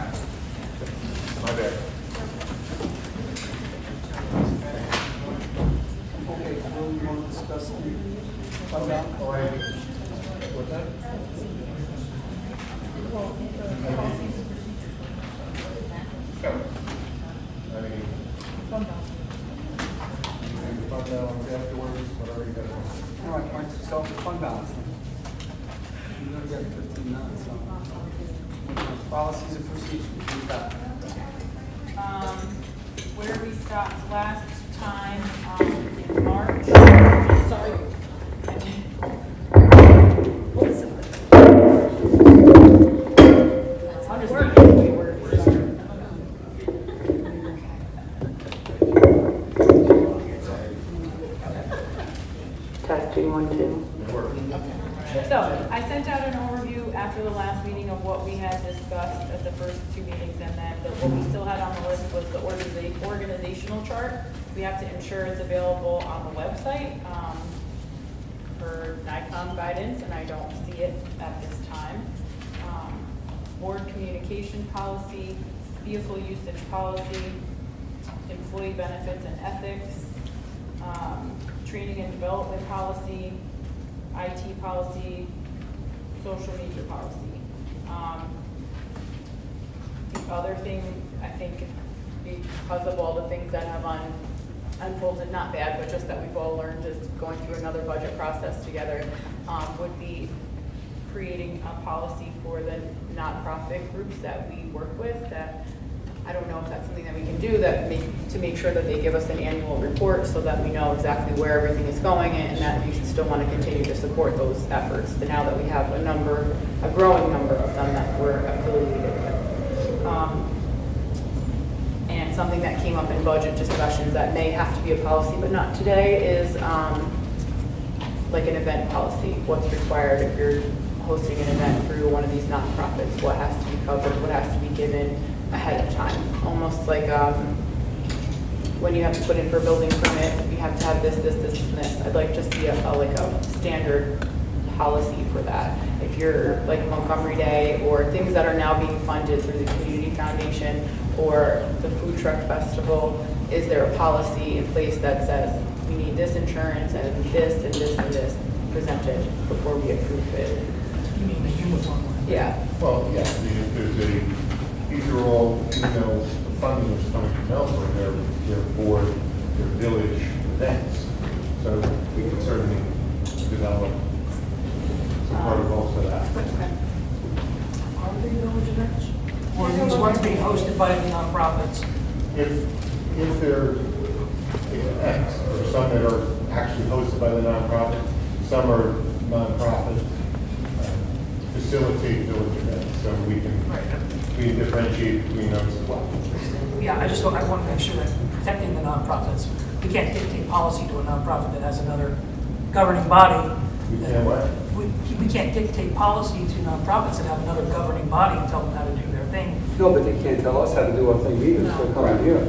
My bad. Okay, so we want to discuss the fund balance. Oh, what's that? I mean, fund balance afterwards, whatever you guys want. All right, let's start with fund balance then. You're going to get 15 minutes, so. Policies and procedures, we've got. Where we stopped last time in March. Sorry. What was it? Testing 1, 2. So I sent out an overview after the last meeting of what we had discussed at the first 2 meetings, and then what we still had on the list was the organizational chart. We have to ensure it's available on the website for NICOM guidance, and I don't see it at this time. Board communication policy, vehicle usage policy, employee benefits and ethics, training and development policy, IT policy, social media policy. The other thing, I think, because of all the things that have unfolded, not bad, but just that we've all learned just going through another budget process together, would be creating a policy for the nonprofit groups that we work with. That I don't know if that's something that we can do to make sure that they give us an annual report so that we know exactly where everything is going and that we still want to continue to support those efforts. But now that we have a growing number of them that we're affiliated with. And something that came up in budget discussions that may have to be a policy, but not today, is like an event policy. What's required if you're hosting an event through one of these nonprofits? What has to be covered? What has to be given ahead of time? Almost like when you have to put in for a building permit, you have to have this, and this. I'd like to see a standard policy for that. If you're like Montgomery Day or things that are now being funded through the Community Foundation or the Food Truck Festival, is there a policy in place that says we need this insurance and this and this and this presented before we approve it? You mean the uniform one? Yeah. Well, yeah, I mean, if there's these are all, the funding is coming from elsewhere, they're for their village events. So we can certainly develop some protocols for that. Okay. Are they village events? Or are these ones being hosted by the nonprofits? If they're events, or some that are actually hosted by the nonprofit, some are nonprofit facilitate village events, so we can differentiate between those as well. Yeah, I want to make sure that we're protecting the nonprofits. We can't dictate policy to a nonprofit that has another governing body. We can't what? We can't dictate policy to nonprofits that have another governing body and tell them how to do their thing. No, but they can't tell us how to do our thing either, so come in here.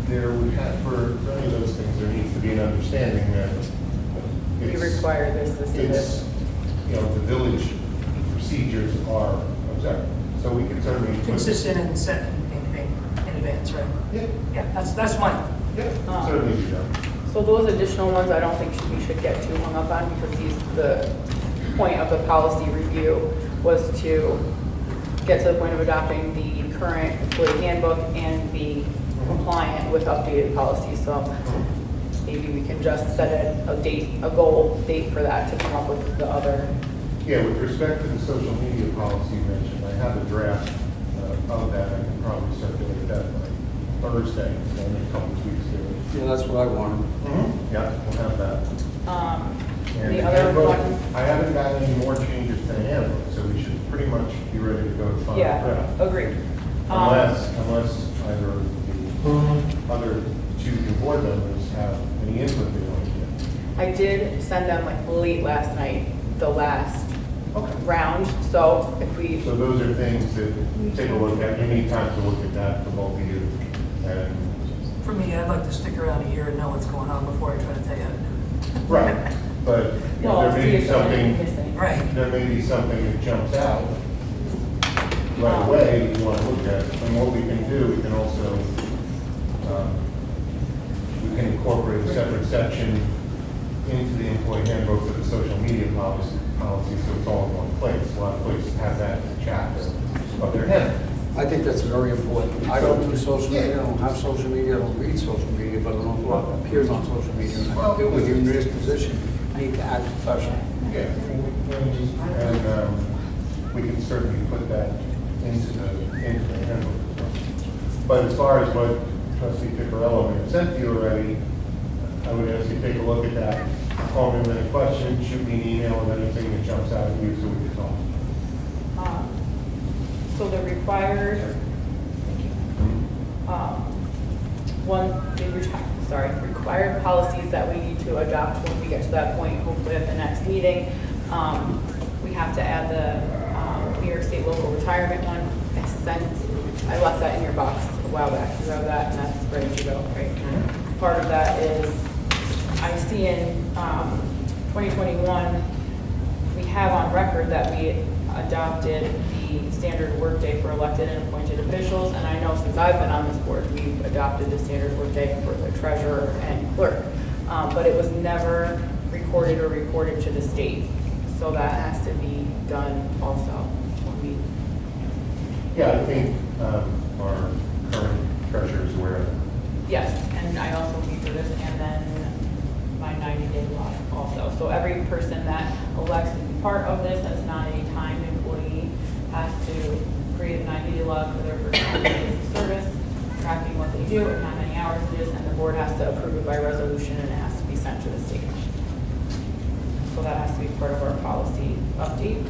There would have, for any of those things, there needs to be an understanding that We require this, and this. the village procedures are observed. So we can certainly. Consistent and set in advance, right? Yeah. Yeah, that's mine. Yeah, certainly do that. So those additional ones, I don't think we should get too hung up on, because the point of the policy review was to get to the point of adopting the current employee handbook and be compliant with updated policies. So maybe we can just set a goal date for that to come up with the other. Yeah, with respect to the social media policy you mentioned, I have a draft of that. I can probably circulate that by Thursday, so in a couple of weeks here. Yeah, that's what I wanted. Yeah, we'll have that. And The other handbook, one. I haven't gotten any more changes to the handbook, so we should pretty much be ready to go to final Yeah, draft. agreed. Unless either of the other two board members have any input they want to get. I did send them like late last night, the last Okay. round. So if we, So those are things that take a look at. You need time to look at that for both of you. And For me, I'd like to stick around a year and know what's going on before I try to tell you how to do it. right, but well, there see may be if there's anything something. missing. Right. There may be something that jumps out right away, you want to look at. And what we can do, we can also, we can incorporate a separate section into the employee handbook for the social media policy, so it's all in one place. A lot of places have that as a chapter of their handbook. I think that's very important. I don't do social media, I don't have social media, I don't read social media, but an awful lot appears on social media. And I feel with you in this position, I need to act professional. Yeah, and we can certainly put that into the handbook. But as far as what Trustee Piccarello may have sent to you already, I would ask you to take a look at that. Call me with any questions, shoot me an email with anything that jumps out at you so we can talk. So the required, required policies that we need to adopt when we get to that point, hopefully at the next meeting. We have to add the New York State local retirement one. I left that in your box a while back. You have that, and that's ready to go, right? Part of that is, I see in 2021, we have on record that we adopted the standard workday for elected and appointed officials, and I know since I've been on this board, we've adopted the standard workday for the treasurer and clerk, but it was never recorded or reported to the state, so that has to be done also. Yeah, I think our current treasurer is aware of it. Yes, and I also paid for this, and then my 90-day log also. So every person that elects to be part of this, that's not a timed employee, has to create a 90-day log for their first 90 days of service, tracking what they do and how many hours it is, and the board has to approve it by resolution, and it has to be sent to the state. So that has to be part of our policy update.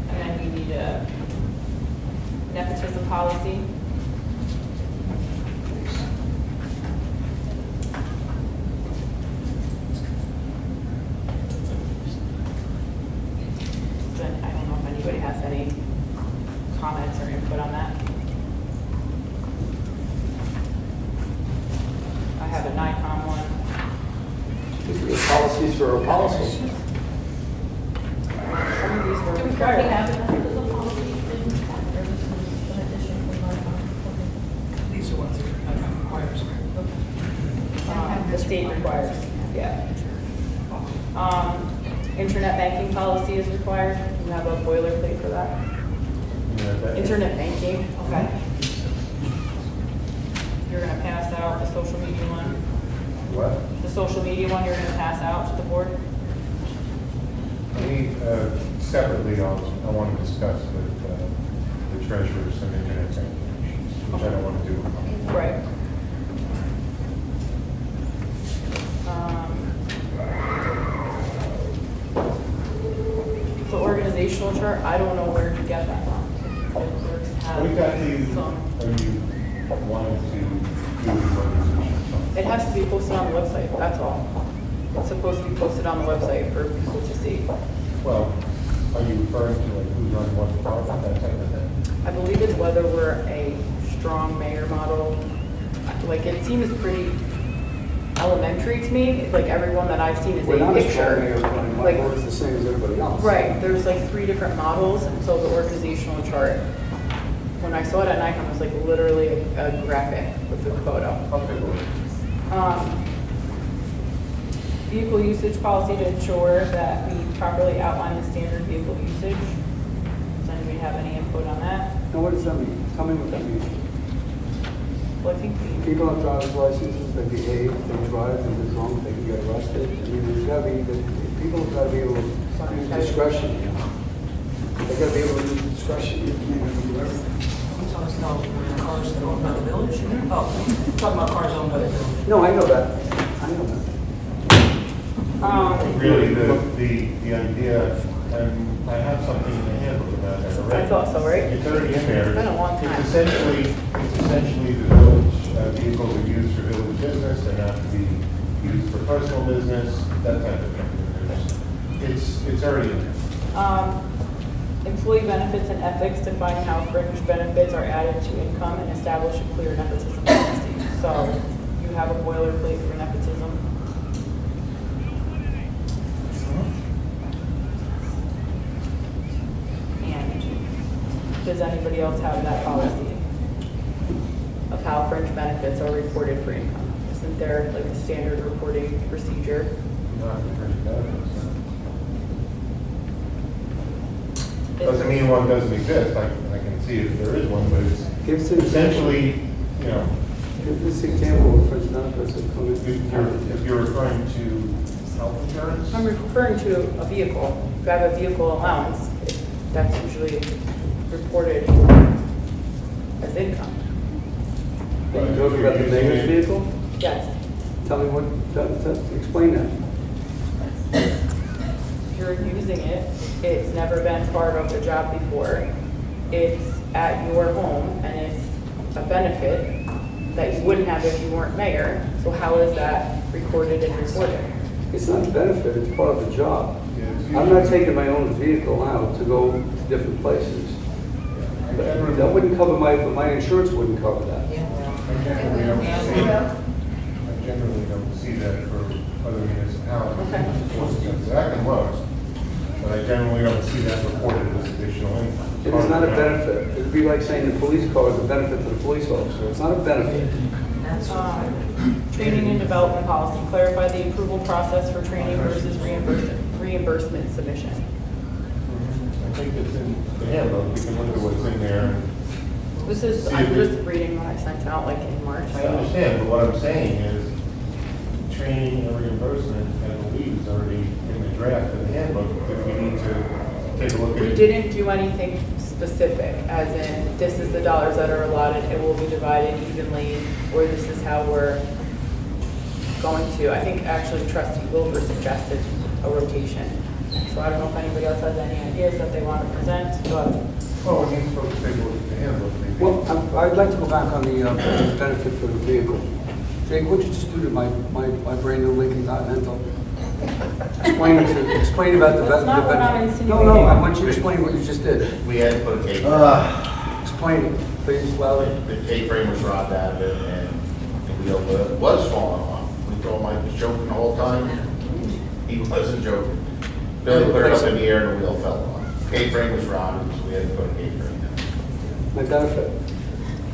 And then we need a nepotism policy. Then I don't know if anybody has any comments or input on that. I have a NICOM one. These are the policies for a policy. Some of these were Do we required. currently have a policy in addition to our These are ones that requires. The state requires, yeah. Internet banking policy is required. You have a boilerplate for that. Internet banking, okay. You're gonna pass out the social media one. What? The social media one you're gonna pass out to the board? We, separately, I want to discuss with the treasurer some internet banking issues, which I don't want to do. Right. The organizational chart, I don't know where to get that from. The clerks have We got to, some. or you wanted to do the organization. It has to be posted on the website, that's all. It's supposed to be posted on the website for people to see. Well, are you referring to like who's on what department, that type of thing? I believe it's whether we're a strong mayor model. Like, it seems pretty elementary to me, like everyone that I've seen is We're a not a strong picture. mayor, my Like, board is the same as everybody else. right, there's like 3 different models, and so the organizational chart, when I saw it at NICOM, it was like literally a graphic with the photo. Okay. Vehicle usage policy to ensure that we properly outline the standard vehicle usage. Does anybody have any input on that? Now, what does that mean? Tell me what that means. Well, I think People have driver's licenses, they behave, they drive, and they're drunk, they can get arrested. I mean, there's got to be, people have got to be able to use discretion, you know? They got to be able to use discretion. You can't do everything. So it's not cars that are owned by the village? Oh, talking about cars owned by the village. No, I know that. I know that. Really, the idea, and I have something in the handbook about that already. I thought so, right? It's already in there. It's been a long time. It's essentially the village, vehicles are used for village business, they're not to be used for personal business, that type of thing. It's already in there. Employee benefits and ethics define how fringe benefits are added to income and establish a clear nepotism policy. So you have a boilerplate for nepotism. Does anybody else have that policy of how fringe benefits are reported for income? Isn't there like a standard reporting procedure? Not the fringe benefits, no. Doesn't mean one doesn't exist. I can see if there is one, but Give it's us an essentially, you know, Give this example of fringe benefits that come in. if you're referring to health insurance. I'm referring to a vehicle. If you have a vehicle allowance, that's usually reported as income. Are you talking about the mayor's vehicle? Yes. Tell me what, explain that. If you're using it, it's never been part of the job before. It's at your home and it's a benefit that you wouldn't have if you weren't mayor. So how is that recorded and reported? It's not a benefit, it's part of the job. Yeah, it's I'm not taking my own vehicle out to go to different places. That wouldn't cover my insurance wouldn't cover that. I generally don't see that for other municipalities. Okay. Of course, it's that can most, but I generally don't see that reported as additional income. It is not a benefit. It'd be like saying the police car is a benefit to the police officer. It's not a benefit. Training and development policy, clarify the approval process for training versus reimbursement submission. I think it's in the handbook, we can look at what's in there. This is, See I'm if it- just reading what I sent out like in March. I so- understand, but what I'm saying is, training and reimbursement, I believe, is already in the draft of the handbook, if we need to take a look at We it. didn't do anything specific, as in, this is the dollars that are allotted, it will be divided evenly, or this is how we're going to. I think actually Trustee Wilbur suggested a rotation. So I don't know if anybody else has any ideas that they want to present, but Oh, we need to take a look at the handbook, maybe. Well, I'd like to go back on the benefit for the vehicle. Jake, what'd you just do to my brand new Lincoln Continental? Explain about the benefit. That's not what I'm No, insinuating. no, I want you to explain what you just did. We had to put a K-frame. Explain it, please, louder. The K-frame was robbed out of it, and the wheel was falling off. We told him I was joking the whole time. He wasn't joking. Billy put it up in the air and the wheel fell off. K-frame was robbed, so we had to put a K-frame in. My benefit.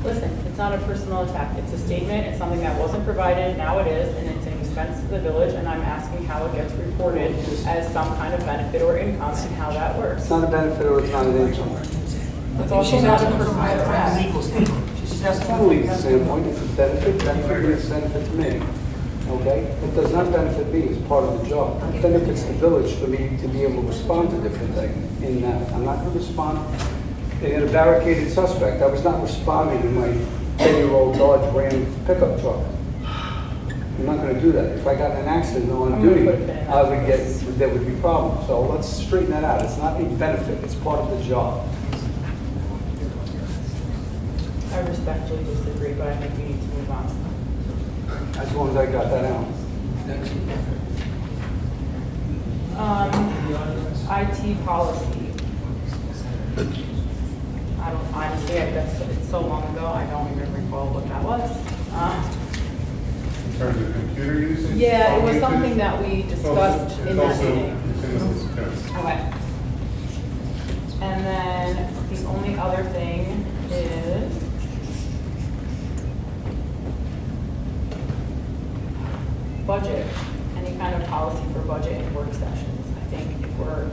listen, it's not a personal attack. It's a statement, it's something that wasn't provided, now it is, and it's an expense to the village, and I'm asking how it gets reported as some kind of benefit or income and how that works. It's not a benefit or it's not an income. It's also not a personal from a attack. legal standpoint. She's asking From a legal standpoint, it's a benefit means benefit to me. Okay? It does not benefit me as part of the job. It benefits the village for me to be able to respond to different things in that. I'm not going to respond. They had a barricaded suspect. I was not responding in my 10-year-old Dodge Ram pickup truck. I'm not going to do that. If I got in an accident on I'm gonna duty, put it in. I would get, there would be problems. So let's straighten that out. It's not a benefit. It's part of the job. I respectfully disagree, but I think we need to move on. As long as I got that out. IT policy. I don't, honestly, it's so long ago, I don't even recall what that was. In terms of computer usage? Yeah, it phone was usage? something that we discussed in that meeting. It's in the discussion. Okay. And then the only other thing is budget, any kind of policy for budget and work sessions. I think if we're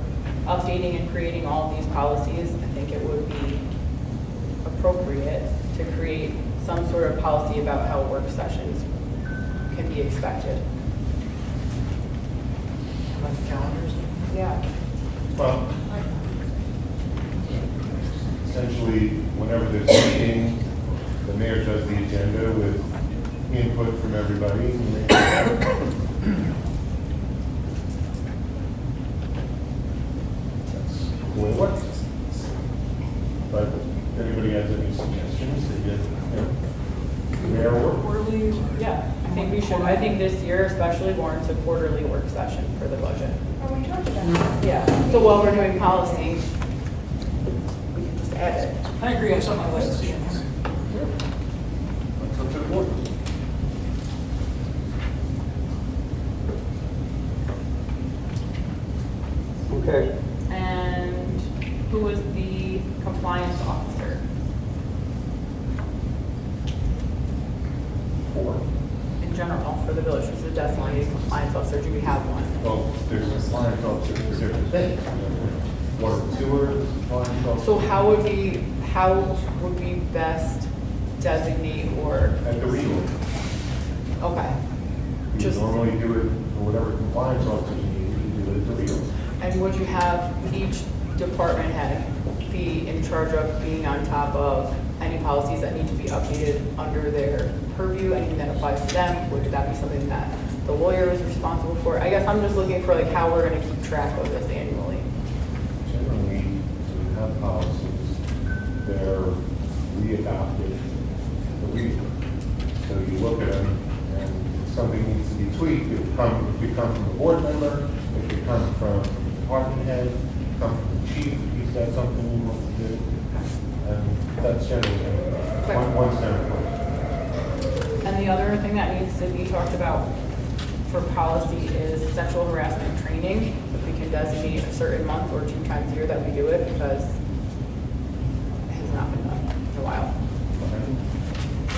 updating and creating all of these policies, I think it would be appropriate to create some sort of policy about how work sessions can be expected. Like the calendars. Yeah. Well, essentially, whenever there's a meeting, the mayor does the agenda with input from everybody. And that's the way it works. But if anybody has any suggestions, they get, the mayor will work. Quarterly. Yeah, I think we should, I think this year especially warrants a quarterly work session for the budget. Are we talking about? Yeah, so while we're doing policy, we can just add it. I agree, I have something I'd like to see in there. That's up to the board. Okay. And who was the compliance officer? 4. In general, for the village, is a designated compliance officer, do we have one? Well, there's compliance officers for different things. Water and sewer, compliance officer. So how would we best designate or, At the region. okay. You Just, normally do it for whatever compliance officers you need, you do it at the region. and would you have each department head be in charge of being on top of any policies that need to be updated under their purview, anything that applies to them? Would that be something that the lawyer is responsible for? I guess I'm just looking for like how we're gonna keep track of this annually. Generally, we have policies, they're readopted at the region. So you look at them, and if something needs to be tweaked, it could come from a board member, it could come from the department head, come from the chief, if he's got something he wants to do. And that's generally one standpoint. And the other thing that needs to be talked about for policy is sexual harassment training. If we can designate a certain month or 2 times a year that we do it, because it has not been done in a while.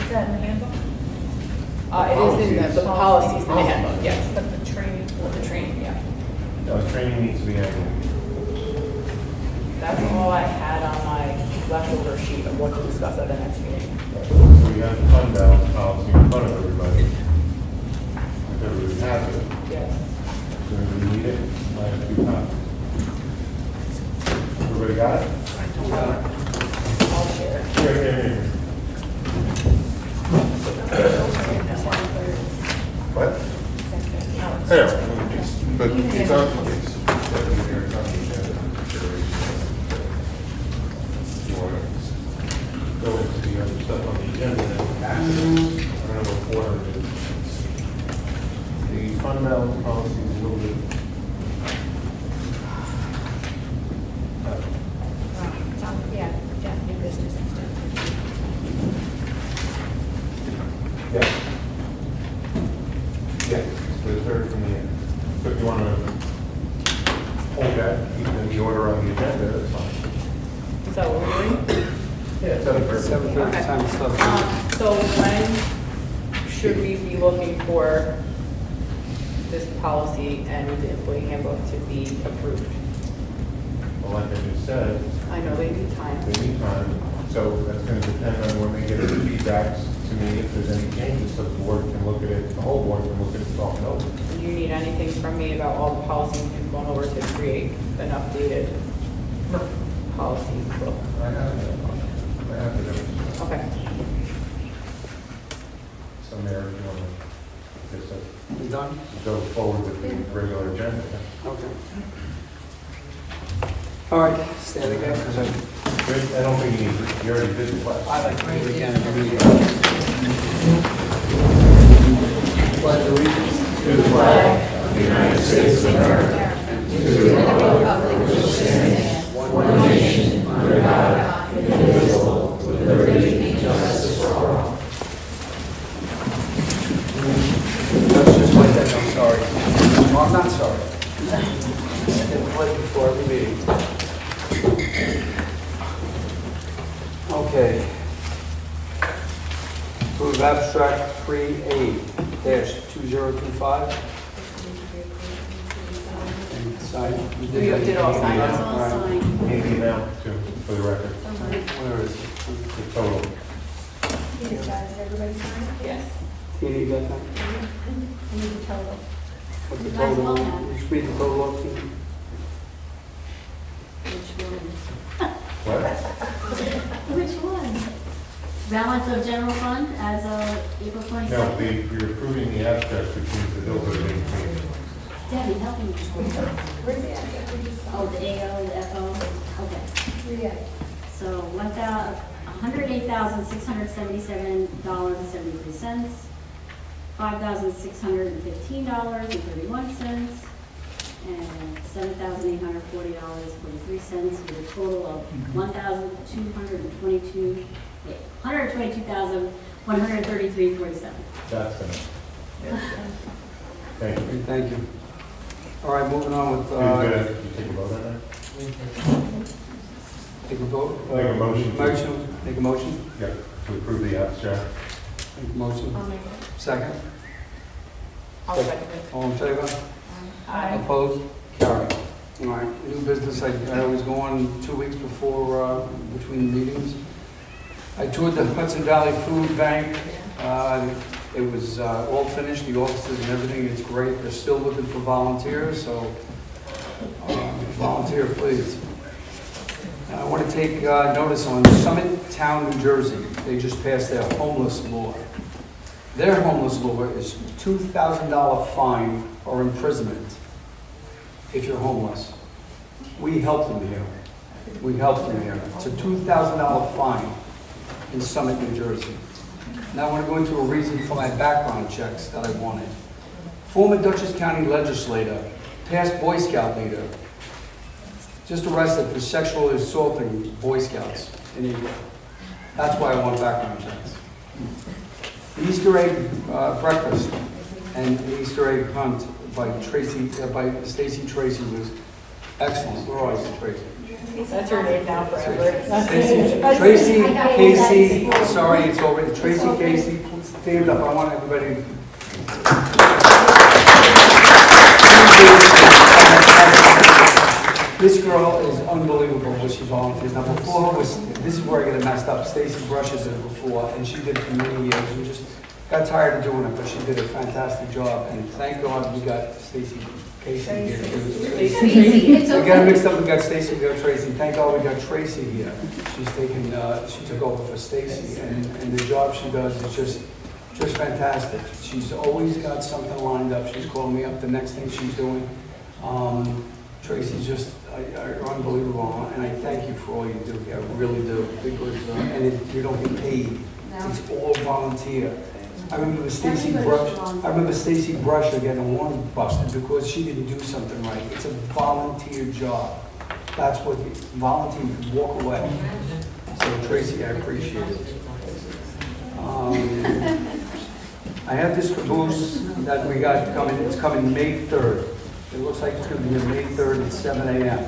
Is that in the handbook? It is in the policies in the handbook, yes. But the training? The training, yeah. No, training needs to be annual. That's all I had on my leftover sheet of what to discuss at the next meeting. So we have the fund balance policy in front of everybody. If everybody has it, Yes. if everybody need it, I have 2 copies. Everybody got it? I'll share. Here. What? Yeah, but it's on, it's on the agenda. You want to go into the other stuff on the agenda, then after, I don't know what order it is. The fund balance policy is a little bit. Yeah, new business and stuff. Yeah. Yeah, but it's heard from the end. So if you want to hold that, keep it in the order on the agenda, that's fine. Is that what we're doing? Yeah, it's other purpose. 7:30 Okay. time stuff. So when should we be looking for this policy and the employee handbook to be approved? Well, like I just said, I know they need time. they need time, so that's going to depend on when they get the feedbacks to me, if there's any changes, so the board can look at it, the whole board can look at it, talk it over. Do you need anything from me about all the policies we've gone over to create an updated policy book? I have it. Okay. Some there, if you want to, just You done? go forward with the regular agenda. Okay. All right, stand again, because Good, I don't think you need, you already did the class. I like to do it again every year. Pledge allegiance To the flag of the United States of America, to the republic which stands one nation under God, indivisible, with liberty and justice for all. Let's just wait that, I'm sorry. Well, I'm not sorry. I did the pledge before every meeting. Okay. Approve abstract 3A-2025. And sign. You We did all sign it. All right. Need the amount too, for the record, Where is it? the total. These guys, everybody sign? Yes. Can you get that? I need to tell them. What's the You guys total? all have it. Just read the total up to you. Which one? What? Which one? Balance of general fund as of April No, 22nd? you're approving the abstract, which means the bills are being paid. Debbie, help me. Where's the answer? Oh, the AO, the FO, okay. Yeah. So $108,677.73, $5,615.31, and $7,840.43, with a total of $122,133.47. That's enough. Thank you. Okay, thank you. All right, moving on with, You take a vote on that? Take a vote. Make a motion. Make a motion. Yep, to approve the abstract. Make a motion. I'll make it. Second. I'll second it. All in favor? Aye. Opposed? Carried. All right, new business, I was going 2 weeks before, between meetings. I toured the Hudson Valley Food Bank. It was all finished, the offices and everything, it's great. They're still looking for volunteers, so volunteer, please. I want to take notice on Summit Town, New Jersey. They just passed their homeless law. Their homeless law is $2,000 fine or imprisonment if you're homeless. We helped them here. We helped them here. It's a $2,000 fine in Summit, New Jersey. Now I want to go into a reason for my background checks that I wanted. Former Dutchess County legislator, past Boy Scout leader, just arrested for sexually assaulting Boy Scouts in India. That's why I want background checks. The Easter egg breakfast and the Easter egg hunt by Stacy Tracy was excellent. Where are you, Tracy? That's your name now forever. Tracy Casey, sorry, it's already Tracy Casey. Please stand up. I want everybody to. This girl is unbelievable what she volunteers. Now before this is where I get it messed up. Stacy Brushes did it before, and she did it for many years. We just got tired of doing it, but she did a fantastic job. And thank God we got Stacy Casey here. We got mixed up. We got Stacy, we got Tracy. Thank God we got Tracy here. She's taken. She took over for Stacy, and the job she does is just fantastic. She's always got something lined up. She's calling me up the next thing she's doing. Tracy's just unbelievable, and I thank you for all you do. I really do, because you don't get paid. It's all volunteer. I remember Stacy Brusher getting a warrant busted because she didn't do something right. It's a volunteer job. That's what volunteer can walk away. So Tracy, I appreciate it. I have this caboose that we got coming. It's coming May 3rd. It looks like it's going to be on May 3rd at 7 a.m.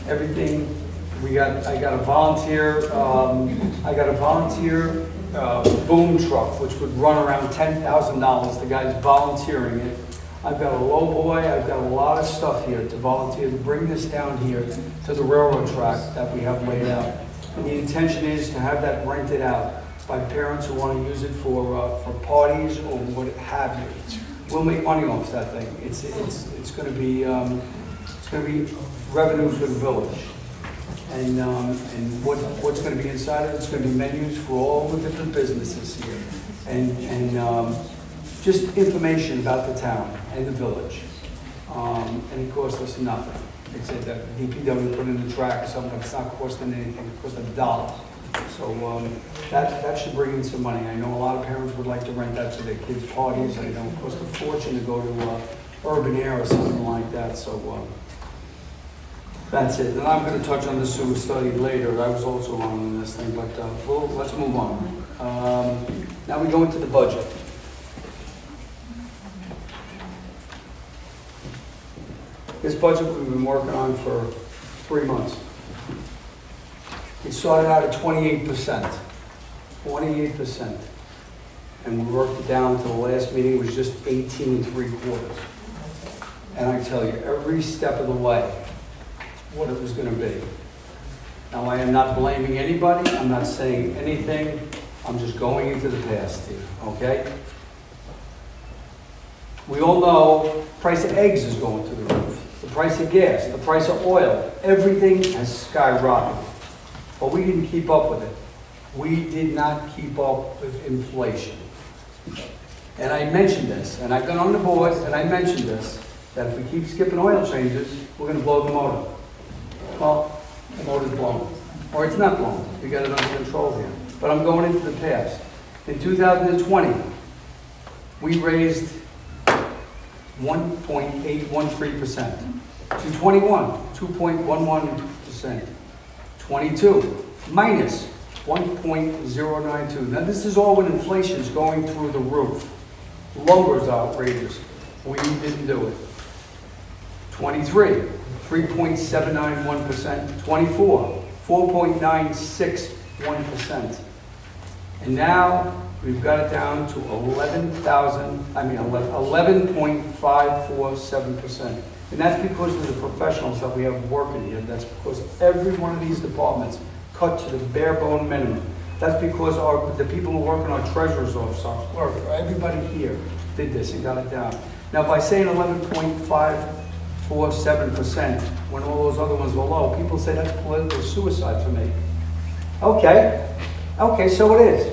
Everything I got a volunteer. Boom truck, which would run around $10,000. The guy's volunteering it. I've got a low boy. I've got a lot of stuff here to volunteer to bring this down here to the railroad track that we have laid out. And the intention is to have that rented out by parents who want to use it for parties or what have you. We'll make money off that thing. It's going to be revenue for the village. And what's going to be inside of it? It's going to be menus for all the different businesses here, and just information about the town and the village. And it costs us nothing. They said that DPW put in the track or something. It's not costing anything. It costs $1. So that should bring in some money. I know a lot of parents would like to rent that to their kids' parties. I know it costs a fortune to go to Urban Air or something like that. So. That's it. And I'm going to touch on the sewer study later. I was also on this thing, but let's move on. Now we go into the budget. This budget we've been working on for 3 months. It started out at 28%. 28%. And we worked it down to the last meeting, it was just 18 3/4. And I tell you, every step of the way, what it was going to be. Now, I am not blaming anybody. I'm not saying anything. I'm just going into the past here, okay? We all know the price of eggs is going through the roof. The price of gas, the price of oil, everything has skyrocketed. But we didn't keep up with it. We did not keep up with inflation. And I mentioned this, and I've been on the board, and I mentioned this, that if we keep skipping oil changes, we're going to blow the motor. Well, the motor's blown. Or it's not blown. We got it under control here. But I'm going into the past. In 2020, we raised 1.813%. To 21, 2.11%. 22, minus 1.092. Now this is all when inflation's going through the roof. Lumber's outrageous. We didn't do it. 23, 3.791%. 24, 4.961%. And now we've got it down to 11.547%. And that's because of the professionals that we have working here. That's because every one of these departments cut to the bare bone minimum. That's because the people who work in our treasurer's office, everybody here did this and got it down. Now, by saying 11.547%, when all those other ones were low, people say that's political suicide for me. Okay, so it is.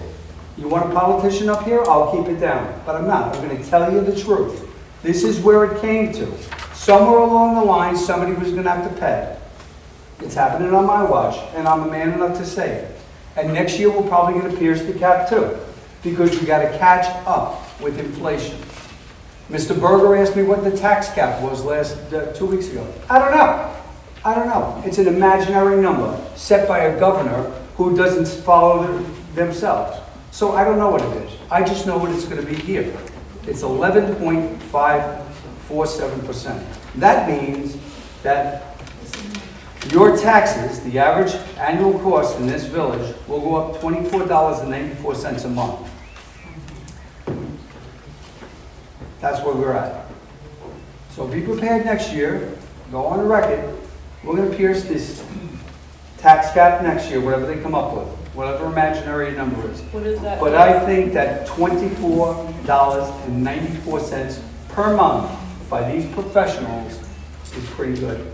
You want a politician up here? I'll keep it down. But I'm not. I'm going to tell you the truth. This is where it came to. Somewhere along the line, somebody was going to have to pay. It's happening on my watch, and I'm a man enough to say it. And next year, we're probably going to pierce the cap too, because we got to catch up with inflation. Mr. Berger asked me what the tax cap was 2 weeks ago. I don't know. It's an imaginary number set by a governor who doesn't follow themselves. So I don't know what it is. I just know what it's going to be here. It's 11.547%. That means that your taxes, the average annual cost in this village, will go up $24.94 a month. That's where we're at. So be prepared next year. Go on the record. We're going to pierce this tax cap next year, whatever they come up with, whatever imaginary number is. What is that? But I think that $24.94 per month by these professionals is pretty good.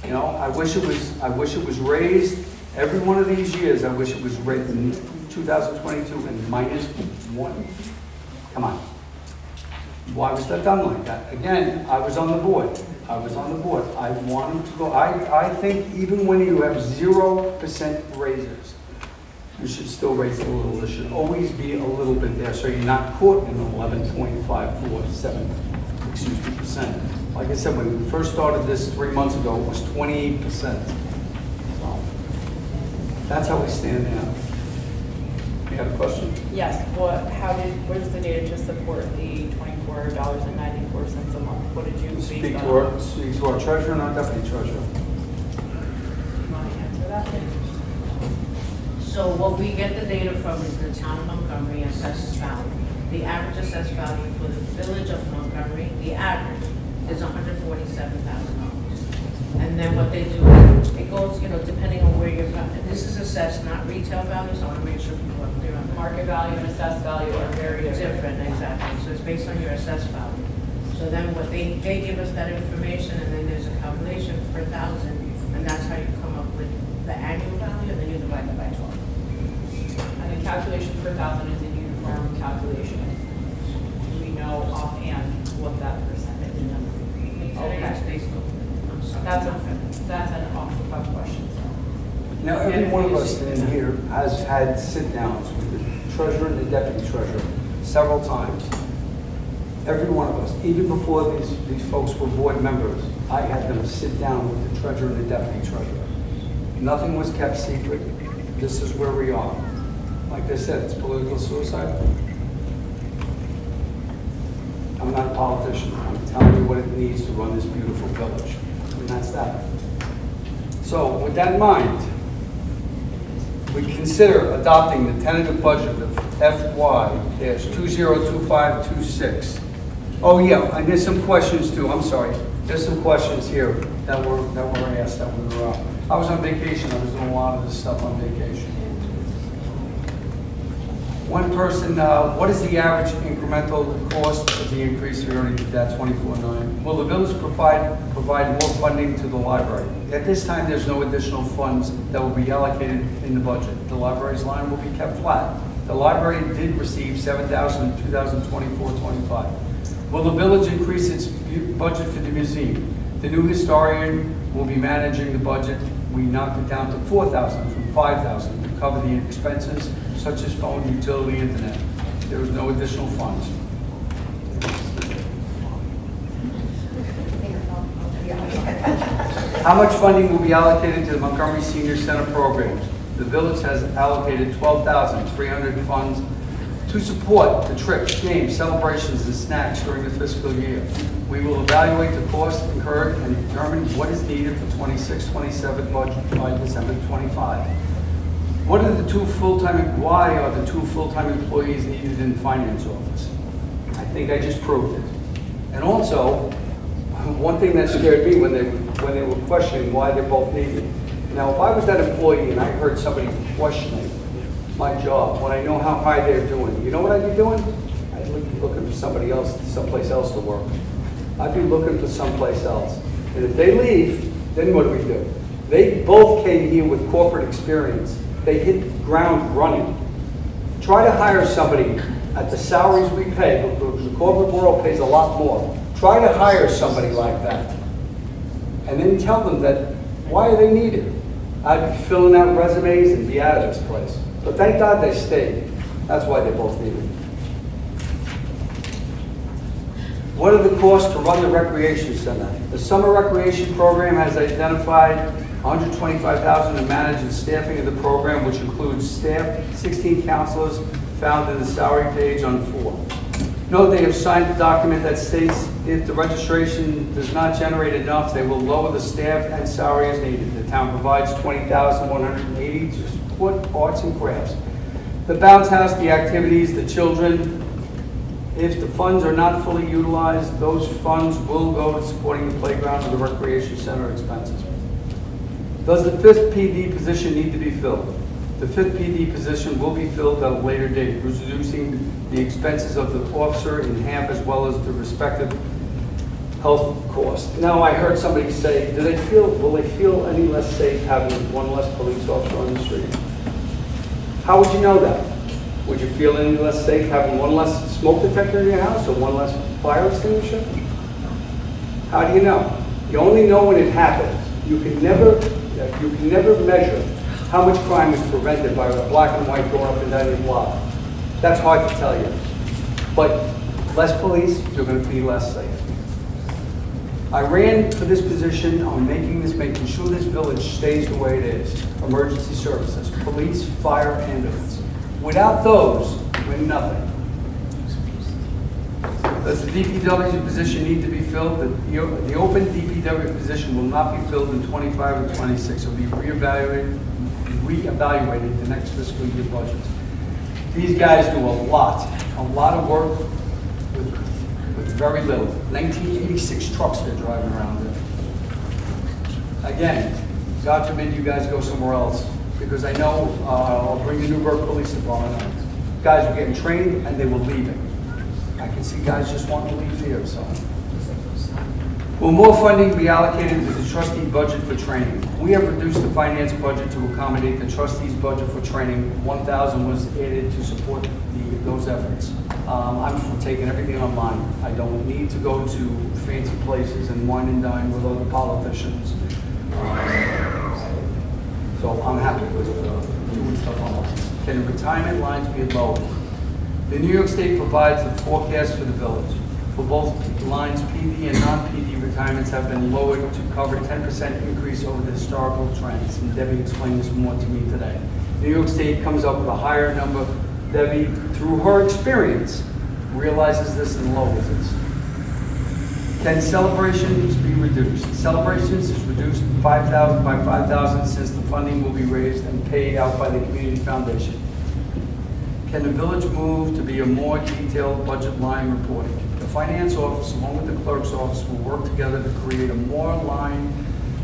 You know, I wish it was raised every one of these years. I wish it was raised in 2022 and -1. Come on. Why was that done like that? Again, I was on the board. I want them to go. I think even when you have 0% raises, you should still raise it a little. There should always be a little bit there, so you're not caught in 11.547%. Like I said, when we first started this 3 months ago, it was 28%. So that's how we stand now. You have a question? Yes, where's the data to support the $24.94 a month? What did you Speak base to our treasurer and our deputy treasurer. You want to answer that? So what we get the data from is the town of Montgomery assessed value. The average assessed value for the village of Montgomery, the average is $147,000. And then what they do, it goes, depending on where you're, this is assessed, not retail value, so I want to make sure people are clear on that. Market value and assessed value are very different. Exactly. So it's based on your assessed value. So then what they give us that information, and then there's a calculation per thousand, and that's how you come up with the annual value, and then you divide that by 12. And the calculation per thousand is a uniform calculation. Do we know offhand what that percentage is? Okay. It's based on, I'm sorry. That's an off-the-cuff question. Now, every one of us in here has had sit-downs with the treasurer and the deputy treasurer several times. Every one of us, even before these folks were board members, I had them sit down with the treasurer and the deputy treasurer. Nothing was kept secret. This is where we are. Like I said, it's political suicide. I'm not a politician. I'm telling you what it needs to run this beautiful village. And that's that. So with that in mind, we consider adopting the tentative budget of FY-202526. Oh yeah, and there's some questions too. I'm sorry. There's some questions here that were asked that we were I was on vacation. I was doing a lot of this stuff on vacation. One person, what is the average incremental cost of the increase? We already did that, $24.9. Will the village provide more funding to the library? At this time, there's no additional funds that will be allocated in the budget. The library's line will be kept flat. The library did receive $7,000 in 2024-25. Will the village increase its budget for the museum? The new historian will be managing the budget. We knocked it down to $4,000 from $5,000 to cover the expenses such as phone, utility, internet. There was no additional funds. How much funding will be allocated to the Montgomery Senior Center programs? The village has allocated $12,300 funds To support the trips, games, celebrations, and snacks during the fiscal year, we will evaluate the cost incurred and determine what is needed for 26-27 budget by December 25. Why are the two full-time employees needed in the finance office? I think I just proved it. And also, one thing that scared me when they were questioning why they're both needed. Now, if I was that employee and I heard somebody questioning my job, when I know how high they're doing, you know what I'd be doing? I'd be looking for somebody else, someplace else to work. I'd be looking for someplace else. And if they leave, then what do? They both came here with corporate experience. They hit the ground running. Try to hire somebody at the salaries we pay, because the corporate world pays a lot more. Try to hire somebody like that. And then tell them that, why are they needed? I'd be filling out resumes and be out of this place. But thank God they stayed. That's why they're both needed. What are the costs to run the recreation center? The summer recreation program has identified $125,000 to manage the staffing of the program, which includes staff, 16 counselors found in the salary page on 4. Note they have signed a document that states if the registration does not generate enough, they will lower the staff and salary as needed. The town provides $20,180 to support arts and crafts. The bounce house, the activities, the children, if the funds are not fully utilized, those funds will go to supporting the playground and the recreation center expenses. Does the 5th PD position need to be filled? The 5th PD position will be filled at a later date, reducing the expenses of the officer in half as well as the respective health costs. Now, I heard somebody say, will they feel any less safe having one less police officer on the street? How would you know that? Would you feel any less safe having one less smoke detector in your house or one less fire extinguisher? How do you know? You only know when it happens. You can never measure how much crime is prevented by a black and white going up and down your block. That's hard to tell you. But less police, you're going to be less safe. I ran for this position on making sure this village stays the way it is. Emergency services, police, fire, ambulance. Without those, we're nothing. Does the DPW position need to be filled? The open DPW position will not be filled in 25 or 26. It will be reevaluated the next fiscal year budget. These guys do a lot of work with very little. 1986 trucks they're driving around in. Again, God forbid you guys go somewhere else, because I know I'll bring the Newburgh Police Department on. Guys are getting trained and they will leave it. I can see guys just wanting to leave here, so. Will more funding be allocated to the trustee budget for training? We have reduced the finance budget to accommodate the trustees' budget for training. $1,000 was added to support those efforts. I'm for taking everything online. I don't need to go to fancy places and wine and dine with other politicians. So I'm happy with doing stuff online. Can the retirement lines be lowered? The New York State provides the forecast for the village. For both lines, PD and non-PD retirements have been lowered to cover 10% increase over the historical trends. And Debbie explained this more to me today. New York State comes up with a higher number. Debbie, through her experience, realizes this and lowers it. Can celebrations be reduced? Celebrations is reduced by 5,000 since the funding will be raised and paid out by the Community Foundation. Can the village move to be a more detailed budget line reporting? The finance office, along with the clerk's office, will work together to create a more line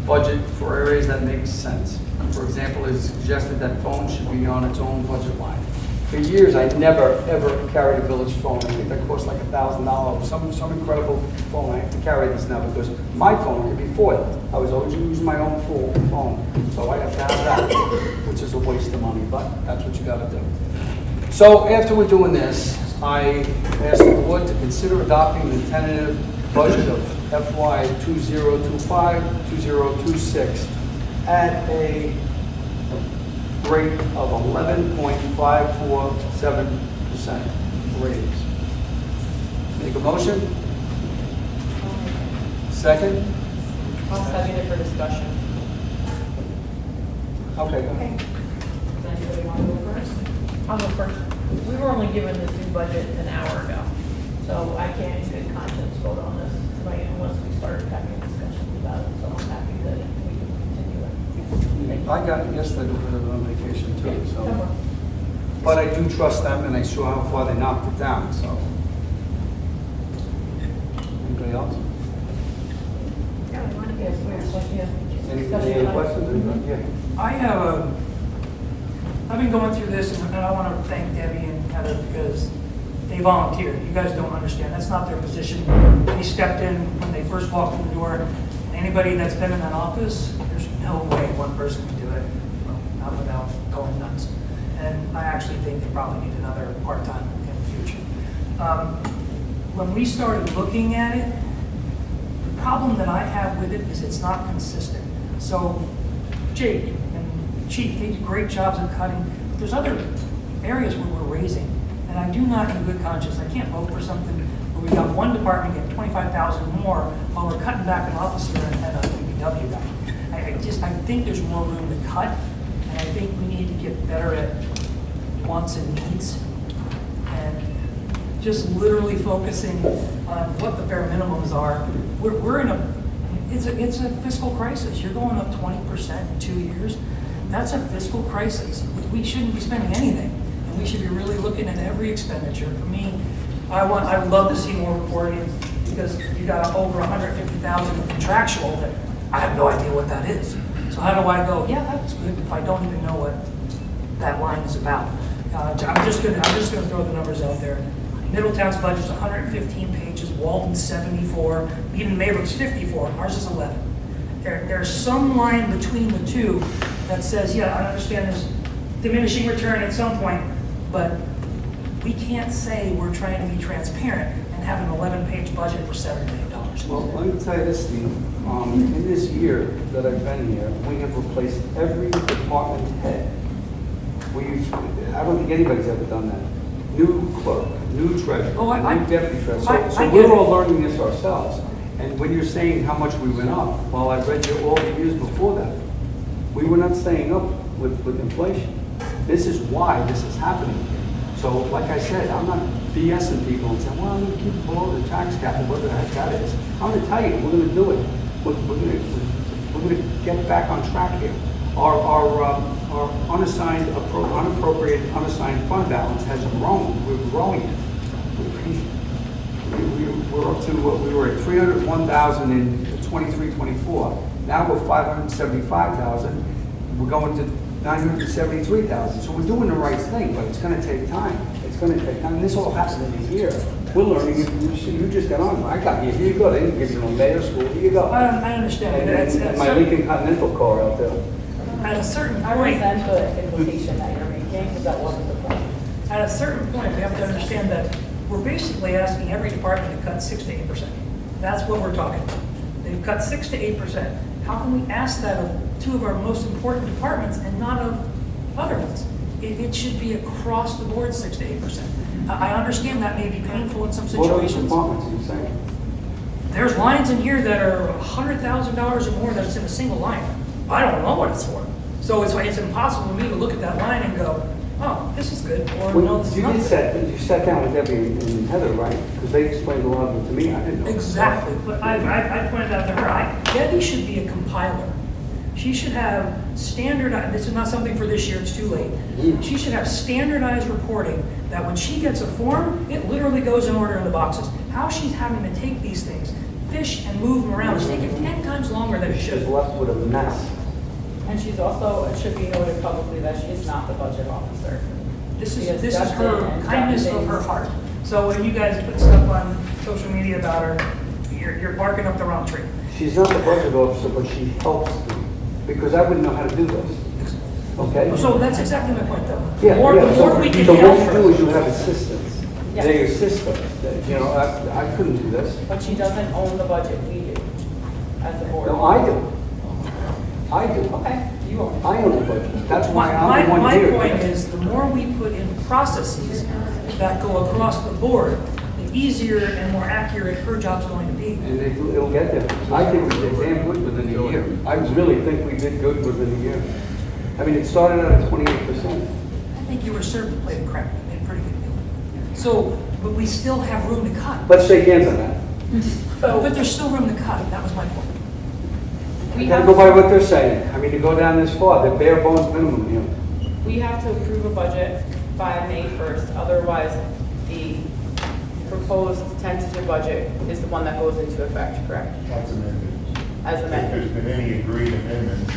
budget for areas that make sense. For example, it is suggested that phone should be on its own budget line. For years, I never, ever carried a village phone. I think that cost like $1,000. Some incredible phone. I have to carry this now because my phone could be foiled. I was always using my own phone. So I have to have that, which is a waste of money, but that's what you got to do. So after we're doing this, I asked the board to consider adopting the tentative budget of FY 2025-2026 at a rate of 11.547% raise. Make a motion? Second? I'll second it for discussion. Okay, go ahead. Does anybody want to go first? I'll go first. We were only given this new budget an hour ago, so I can't in good conscience vote on this tonight unless we start having discussions about it, so I'm happy that we can continue it. I got it yesterday because I was on vacation too, No so. more. But I do trust them and I saw how far they knocked it down, so. Anybody else? Yes, we have a question. Any other questions? Yeah. I have I've been going through this, and I want to thank Debbie and Heather because they volunteered. You guys don't understand. That's not their position. They stepped in when they first walked in the door. And anybody that's been in that office, there's no way one person can do it, well, not without going nuts. And I actually think they probably need another part-time in the future. When we started looking at it, the problem that I have with it is it's not consistent. So Jake and Chief, they did great jobs of cutting. But there's other areas where we're raising. And I do not, in good conscience, I can't vote for something where we got one department getting 25,000 more while we're cutting back an officer and a DPW guy. I think there's more room to cut, and I think we need to get better at wants and needs, and just literally focusing on what the bare minimums are. We're in it's a fiscal crisis. You're going up 20% in 2 years. That's a fiscal crisis. We shouldn't be spending anything, and we should be really looking at every expenditure. For me, I would love to see more reporting because you got over 150,000 in contractual that I have no idea what that is. So how do I go, yeah, that's good if I don't even know what that line is about? I'm just gonna throw the numbers out there. Middletown's budget is 115 pages, Walden's 74, even Maybrook's 54, ours is 11. There's some line between the two that says, yeah, I understand there's diminishing return at some point, but we can't say we're trying to be transparent and have an 11-page budget for $7 million. Well, let me tell you this, Steve. In this year that I've been here, we have replaced every department head. I don't think anybody's ever done that. New clerk, new treasurer, new deputy treasurer. So we're all learning this ourselves. And when you're saying how much we went up, well, I read you all the years before that. We were not staying up with inflation. This is why this is happening. So, like I said, I'm not BSing people and saying, well, I'm going to keep it below the tax cap and what the heck that is. I'm going to tell you, we're going to do it. We're going to get back on track here. Our unappropriated, unassigned fund balance has grown. We're growing it. We're up to we were at 301,000 in 23-24. Now we're 575,000. We're going to 973,000. So we're doing the right thing, but it's going to take time. It's going to take time. And this all happened in a year. We're learning. You just got on. I got you. Here you go. They didn't give you no mayor school. Here you go. I understand. And my Lincoln Continental car out there. At a certain I point, resent the implication that you're making, because that wasn't the point. at a certain point, we have to understand that we're basically asking every department to cut 6 to 8%. That's what we're talking about. They've cut 6 to 8%. How can we ask that of two of our most important departments and not of other ones? It should be across the board 6 to 8%. I understand that may be painful in some situations. What other departments are you saying? There's lines in here that are $100,000 or more that's in a single line. I don't know what it's for. So it's impossible for me to look at that line and go, oh, this is good, or no, this is not good. You sat down with Debbie and Heather, right? Because they explained a lot of it to me. I didn't know. Exactly, but I pointed out to her, Debbie should be a compiler. She should have standardized, this is not something for this year, it's too late. She should have standardized reporting that when she gets a form, it literally goes in order in the boxes. How she's having to take these things, fish and move them around, it's taking 10 times longer than it should. She's left with a mess. And she's also, it should be noted publicly that she's not the budget officer. This She is has stepped in her and kindness done of her things. heart. So when you guys put stuff on social media about her, you're barking up the wrong tree. She's not the budget officer, but she helps me. Because I wouldn't know how to do this. Okay? So that's exactly my point, though. Yeah, The more we can so what help you do her. is you have assistants. Yeah. They assist us. You know, I couldn't do this. But she doesn't own the budget, we do, as the board. No, I do. I do. Okay, you own it. I own the budget. That's why I'm the one My here. point is, the more we put in processes that go across the board, the easier and more accurate her job's going to be. And it'll get there. I think we did damn good within a year. I really think we did good within a year. I mean, it started out at 28%. think you were served to play the crap. You made a pretty good deal. So, but we still have room to cut. Let's shake hands on that. But there's still room to cut. That was my point. We gotta go by what they're saying. I mean, to go down this far, the bare bones minimum, you know. We have to approve a budget by May 1st, otherwise the proposed tentative budget is the one that goes into effect, correct? That's amended. As If amended. there's been any agreed amendments,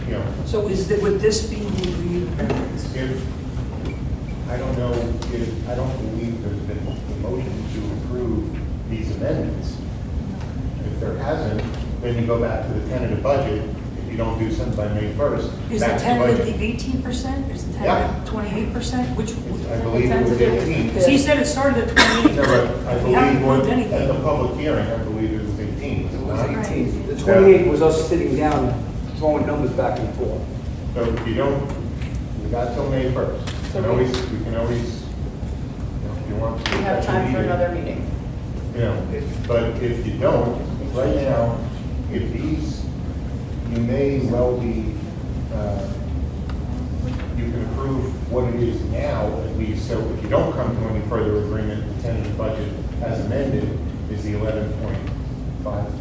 you know, So would this be the agreed amendments? if, I don't know, I don't believe there's been a motion to approve these amendments. If there hasn't, then you go back to the tentative budget. If you don't do something by May 1st, Is the that's the tentative budget. the 18%? Is the Yeah. tentative 28%? Which, I believe it was 18. because he said it started at 28. No, but I We haven't believe approved at anything. the public hearing, I believe it was 18. It was not? 18. The 28 was us sitting down, throwing numbers back and forth. So if you don't, we got till May 1st. We can always, you know, if you want. to We have special time for meeting, another meeting. You know, but if you don't, right now, if these, you may well be, you can approve what it is now at least. So if you don't come to any further agreement, the tentative budget as amended is the 11.54.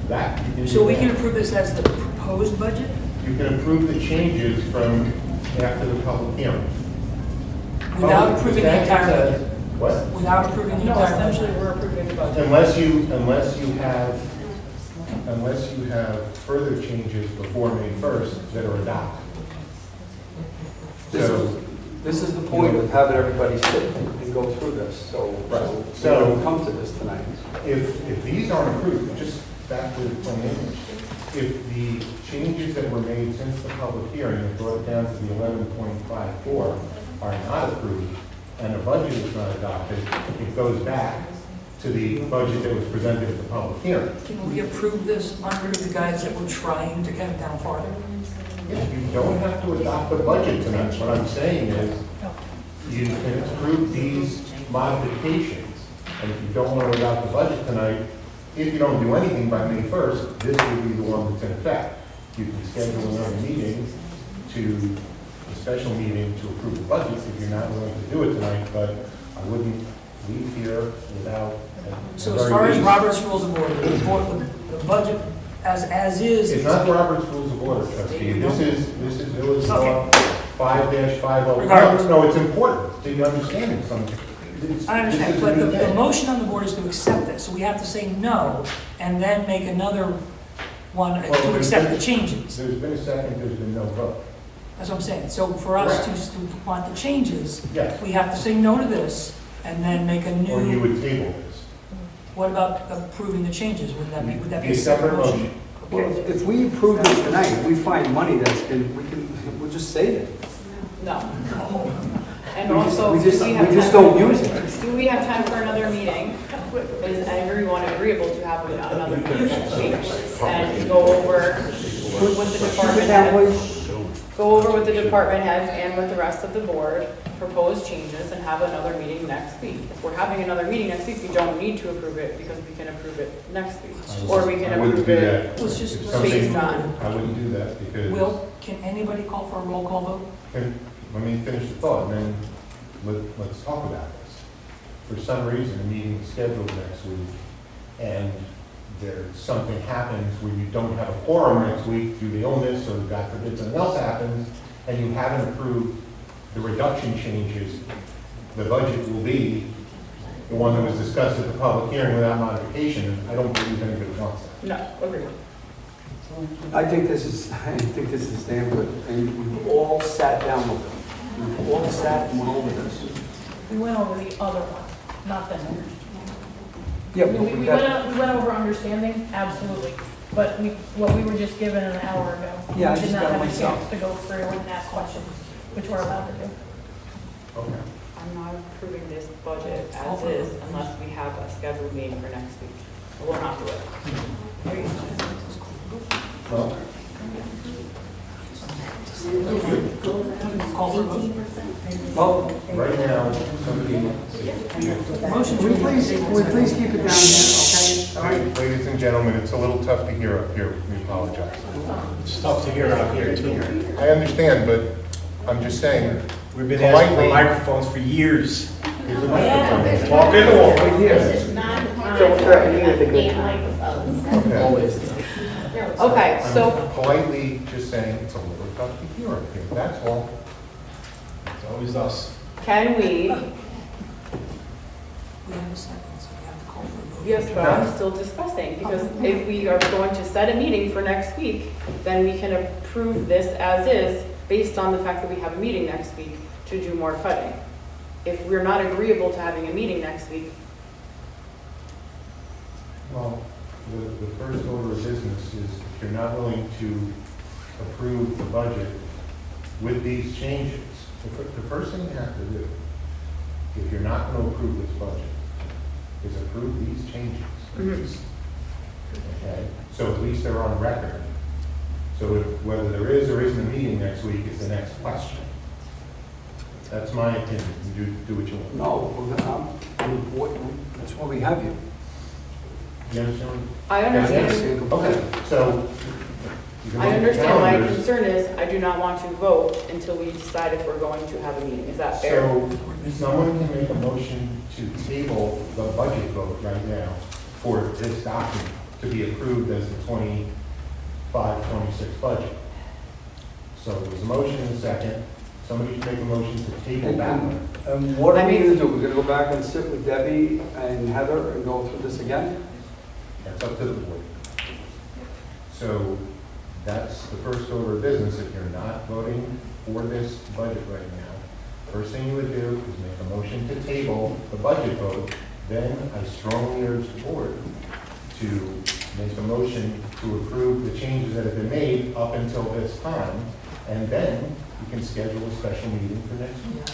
That, you can So do we that. can approve this as the proposed budget? You can approve the changes from after the public hearing. Without approving the entire budget? What? Without approving the No, entire essentially, budget? we're approving the budget. Unless you have further changes before May 1st that are adopted. This is the point of having everybody sit and go through this, so So- come to this tonight. If these aren't approved, just back to the plain English, if the changes that were made since the public hearing that brought it down to the 11.54 are not approved and the budget is not adopted, it goes back to the budget that was presented at the public hearing. Can we approve this under the guise that we're trying to get it down farther? You don't have to adopt the budget tonight. What I'm saying is, you can approve these modifications. And if you don't want to adopt the budget tonight, if you don't do anything by May 1st, this will be the one that's in effect. You can schedule another meeting a special meeting to approve the budget if you're not willing to do it tonight, but I wouldn't leave here without. So as far as Robert's Rules of Order, the budget as is. It's not Robert's Rules of Order, trustee. This is Village Law 5-50. Regardless. No, it's important to understand something. I understand, but the motion on the board is to accept this, so we have to say no, and then make another one to accept the changes. There's been a second, there's been no vote. That's what I'm saying. So for us to want the changes, Yes. we have to say no to this, and then make a Or you new. would table this. What about approving the changes? Would that be Be a separate motion? Well, if we approve this tonight, if we find money we'll just save it. No. And We just- also, we do just- we have we just time- don't use it. Do we have time for another meeting? Is everyone agreeable to have another meeting next week? And go over with the department heads, go over with the department heads and with the rest of the board, propose changes and have another meeting next week. If we're having another meeting next week, we don't need to approve it because we can approve it next week. Or we can I wouldn't approve do it. that. Let's just- If let's based something- on- I wouldn't do that because. Will, can anybody call for a roll call vote? Let me finish the thought, and then let's talk about this. For some reason, a meeting is scheduled next week, and something happens where you don't have a quorum next week due to illness, or God forbid something else happens, and you haven't approved the reduction changes, the budget will be the one that was discussed at the public hearing without modification, and I don't believe anybody wants that. No, agreed. I think this is damn good, and we've all sat down with them. We've all sat and went over this. We went over the other one, not this one. Yeah, We but we went got, we went over understanding, absolutely, but what we were just given an hour ago. Yeah, I We did just not got have a myself. chance to go through and ask questions, which we're allowed to do. Okay. I'm not approving this budget as is unless we have a scheduled meeting for next week. I will not do it. Well, Call for a vote? well, right now, somebody, Motion can we please keep it down here, okay? All right. ladies and gentlemen, it's a little tough to hear up here. We apologize. It's tough to hear out here too. I understand, but I'm just saying, We've been asking for politely, microphones for years. here's a microphone. Talk into them. Right here. This is not the time So, for sir, you need to being go- microphones. Okay. Always. Okay, so, I'm politely just saying it's a little tough to hear up here, that's all. It's always us. can we, We have a second, so we have to call for a vote. yes, but I'm still discussing, because if we are going to set a meeting for next week, then we can approve this as is, based on the fact that we have a meeting next week to do more cutting. If we're not agreeable to having a meeting next week, Well, the first order of business is if you're not willing to approve the budget with these changes, the first thing you have to do, if you're not going to approve this budget, is approve these changes. Mhm. Okay, so at least they're on record. So whether there is or isn't a meeting next week is the next question. That's my opinion. You do what you want. No, that's why we have you. You understand? I understand. Yes. Okay, so. you can I look at understand, my calendars. concern is, I do not want to vote until we decide if we're going to have a meeting, is that fair? So someone can make a motion to table the budget vote right now for this document to be approved as the 25-26 budget. So there's a motion and a second. Somebody should make a motion to table that one. And what I are we mean- gonna do? We're gonna go back and sit with Debbie and Heather and go through this again? That's up to the board. So that's the first order of business. If you're not voting for this budget right now, first thing you would do is make a motion to table the budget vote. Then I strongly urge the board to make a motion to approve the changes that have been made up until this time. And then you can schedule a special meeting for next week.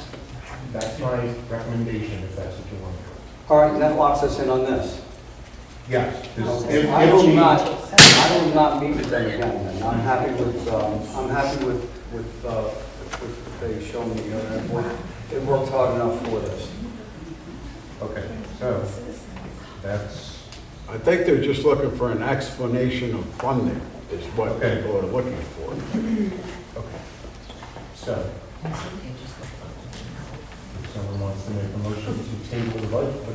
That's my recommendation if that's what you want to do. All right, and that locks us in on this. Yes. I will not meet with them again, and I'm happy with what they show me, it worked hard enough for this. Okay, so that's, I think they're just looking for an explanation of funding, is what Okay. people are looking for. okay. So, if someone wants to make a motion to table the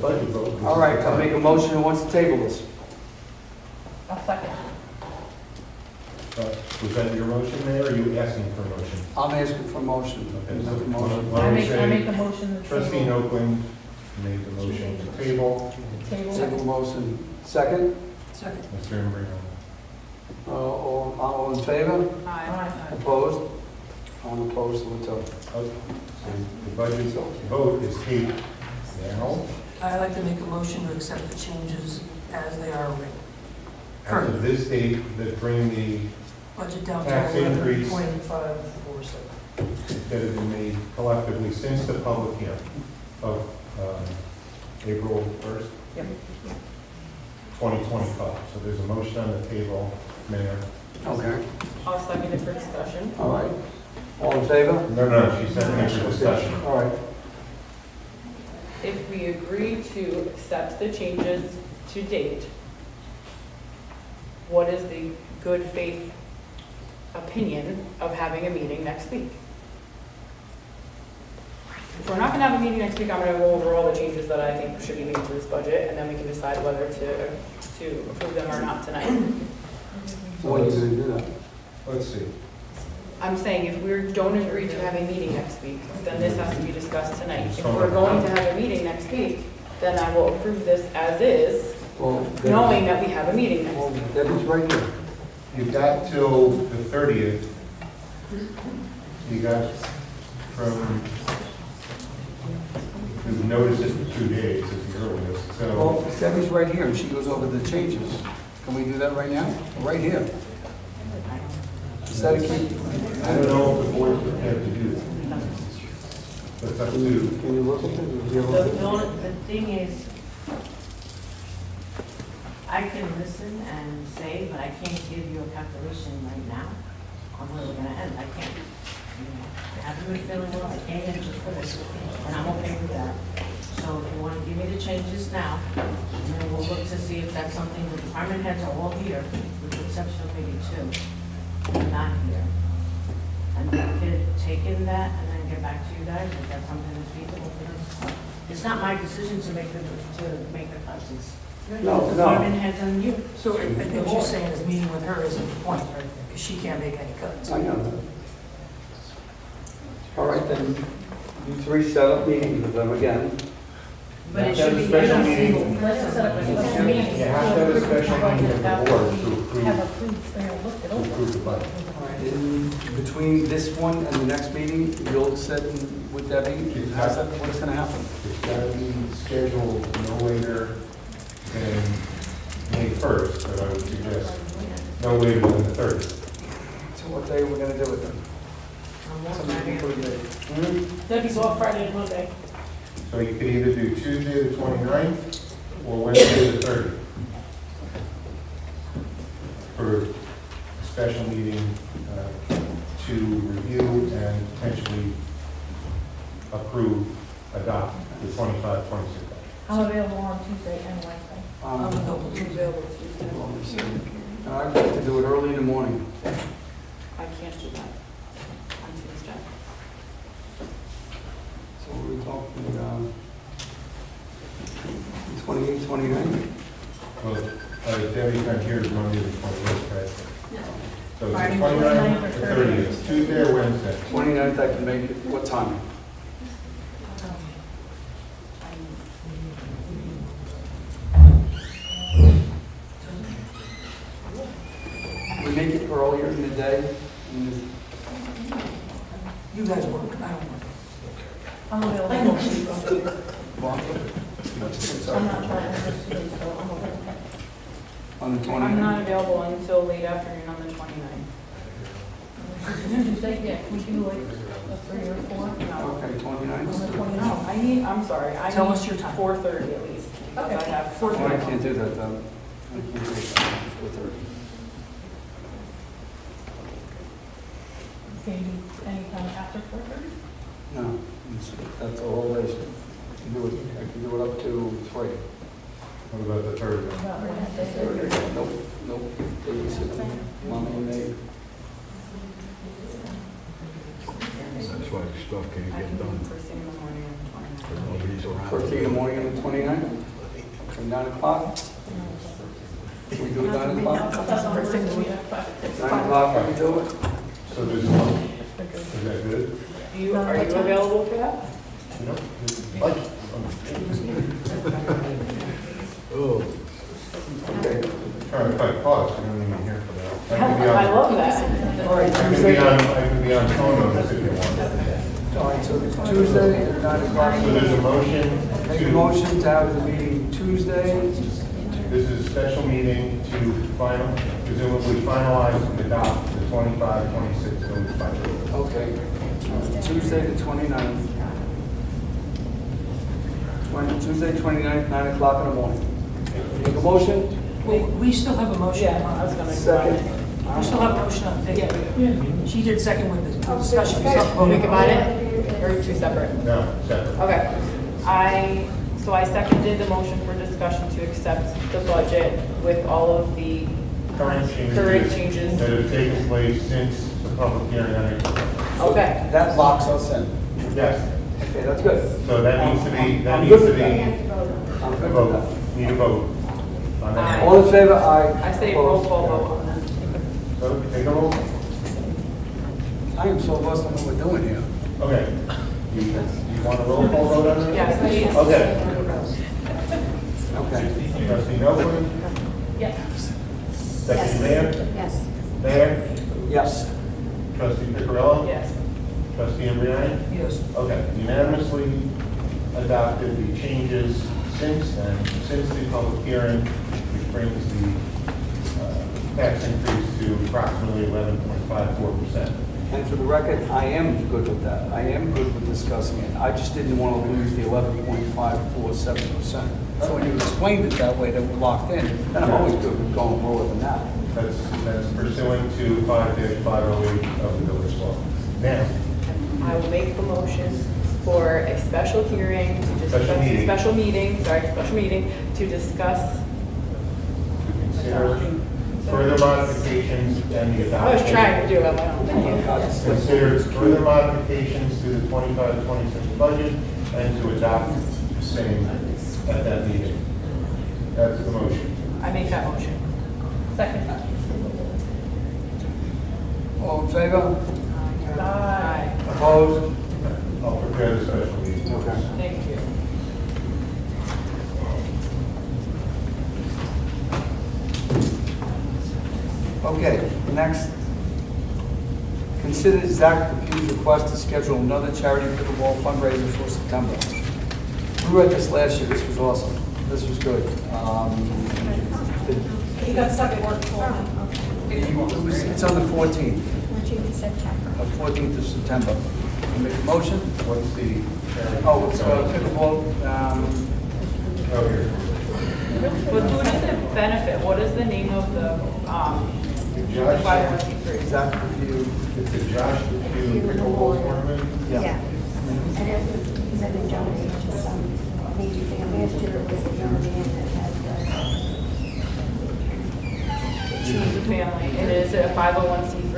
budget vote. this All is right, the I'll time. make a motion, who wants to table this? I'll second. Was that your motion, Mayor, or are you asking for a motion? I'm asking for a motion. Okay, Make so a motion. why don't we I say make a motion to Trustee table. Oakland made the motion to table, Table motion, second, Second. Mr. Imbriano. all in favor? Aye. Opposed? I'm opposed to it too. Okay, so the budget vote is tabled now. I'd like to make a motion to accept the changes as they are written. As of this date, that bring the, Budget down to Tax increase. 11.547. that have been made collectively since the public hearing of April 1st, Yep. 2025. So there's a motion on the table, Mayor. Okay, I'll second it for discussion. all right. All in favor? No, she's seconding for discussion. All right. If we agree to accept the changes to date, what is the good faith opinion of having a meeting next week? If we're not gonna have a meeting next week, I'm gonna go over all the changes that I think should be made to this budget, and then we can decide whether to approve them or not tonight. When are you gonna do that? Let's see. I'm saying if we don't agree to have a meeting next week, then this has to be discussed tonight. If we're going to have a meeting next week, then I will approve this as is, Well, knowing that we have a meeting next Well, week. Debbie's right there. You've got till the 30th. You got from, you've noticed it for 2 days is the earliest, so. Well, Debbie's right here, and she goes over the changes. Can we do that right now? Right here. Instead of keep, I don't know if the board's prepared to do that. But it's up to you. can you look at it? Do you have a- The thing is, I can listen and say, but I can't give you a calculation right now on where we're gonna end. I can't. I haven't been feeling well, I came in just for this, and I'm okay with that. So if you wanna give me the changes now, and then we'll look to see if that's something, the department heads are all here, with the exception of maybe two, they're not here. And could take in that and then get back to you guys if that's something that's feasible for us. It's not my decision to make the cuts, it's No, the no. department heads and you. So I think what you're saying is meeting with her isn't the point, right? Because she can't make any cuts. I know that. All right, then, you three set up meetings with them again. But it Have should a be special in a meeting. single. Let's set up a You special meeting. have to have a special meeting with the That board we to approve, Have approved, looked it to over. approve the budget. All right, in between this one and the next meeting, you'll sit with Debbie, how's that, what's gonna happen? It's gotta be scheduled no later than May 1st, but I would suggest no later than the 30th. So what day are we gonna do it then? I'm more Somebody Friday. put a date. Debbie's off Friday and Monday. So you could either do Tuesday the 29th or Wednesday the 30th for a special meeting to review and potentially adopt the 25, 26. I'm available on Tuesday and Wednesday. Um, Available Tuesday. let me see. I'd like to do it early in the morning. I can't do that on Tuesday. So we're talking, 28, 29? Well, Debbie's not here Monday the 21st, right? So it's the Friday, 29th 29th or or 30th, Tuesday or Wednesday? 29th, I can make it, what time? We make it earlier in the day? You guys work, I don't work. I'm available. What? I'm not trying to miss Tuesday, so I'm available. On the 29th? I'm not available until late afternoon on the 29th. Tuesday, yeah, we do like a 3 or 4. No. Okay, 29th? On the 29th. No, I'm sorry, I Tell need us your time. 4:30 at least. because Okay. I have Oh, I can't do that, though. I can't do that. 4:30. Can you do anytime after 4:30? No, that's all days. I can do it up to 3. What about the Thursday? About Wednesday. Nope, nope. Babysitting, mommy and me. That's why stuff can't I can get do done. first thing in the morning on the 29th. Nobody's around. First thing in the morning on the 29th? Okay, 9 o'clock? Can we do it 9 o'clock? First thing we have. 9 o'clock, can we do it? So there's one, is that good? Are you available for that? You know, like, Oh, Okay. trying to cut costs, you don't even hear for that. I can be I on- love that. All right, I can be on phone on this if you want. All right, so it's Tuesday at 9 o'clock. So there's a motion Make a to, motion to have the meeting Tuesday. this is a special meeting to presumably finalize and adopt the 25, 26 village budget. Okay, Tuesday the 29th. Tuesday, 29th, 9 o'clock in the morning. Make a motion? Well, we still have a motion. Yeah, I was gonna. Second. We still have a motion on the table. She did second with the discussion. We still have to Can we vote. combine it, or two separate? No, separate. Okay, so I seconded the motion for discussion to accept the budget with all of the Current current changes changes. that have taken place since the public hearing on April. Okay, That locks us in. Yes, Okay, that's good. so that needs to be, I'm good with a I'm good with vote, that. need a vote on that. All in favor, aye. I say roll call vote on that. So take a roll. I am so lost on what we're doing here. Okay. You want a roll call vote on that? Yes, please. Okay. Okay. Trustee Nolan, Yes. Deputy Mayor, Yes. Mayor, Yes. Trustee Piccarello, Yes. Trustee Imbriani. Yes. Okay, unanimously adopted the changes since then, since the public hearing, which brings the tax increase to approximately 11.54%. And for the record, I am good with that. I am good with discussing it. I just didn't want to lose the 11.547%. So when you explained it that way, that we're locked in, then I'm always good with going lower than that. That's pursuant to 5-508 of the village law. Now, I will make the motion for a special hearing to discuss, Special meeting. special meeting to discuss consider for further modifications and the I was adoption. trying to do it on my own. Consider further modifications to the 25-26 budget and to adopt the same at that meeting. That's the motion. I make that motion. Second. All in favor? Aye. Opposed? I'll prepare the special meeting. Okay. Thank you. Okay, next. Consider Zach Capue's request to schedule another charity pickleball fundraiser for September. We read this last year, this was awesome, this was good. He got stuck at work. It's on the 14th, 14th of September. 14th of September. You make a motion? What's the? Oh, it's pickleball, Oh, here. But who does it benefit? What is the name of the, Josh, 501c3? Zach Capue. it's a Josh Q pickleball tournament. Yeah. And it was, he's a good donation to some needy family. Last year it was a young man that had, Choose the family. And is it a 501c3?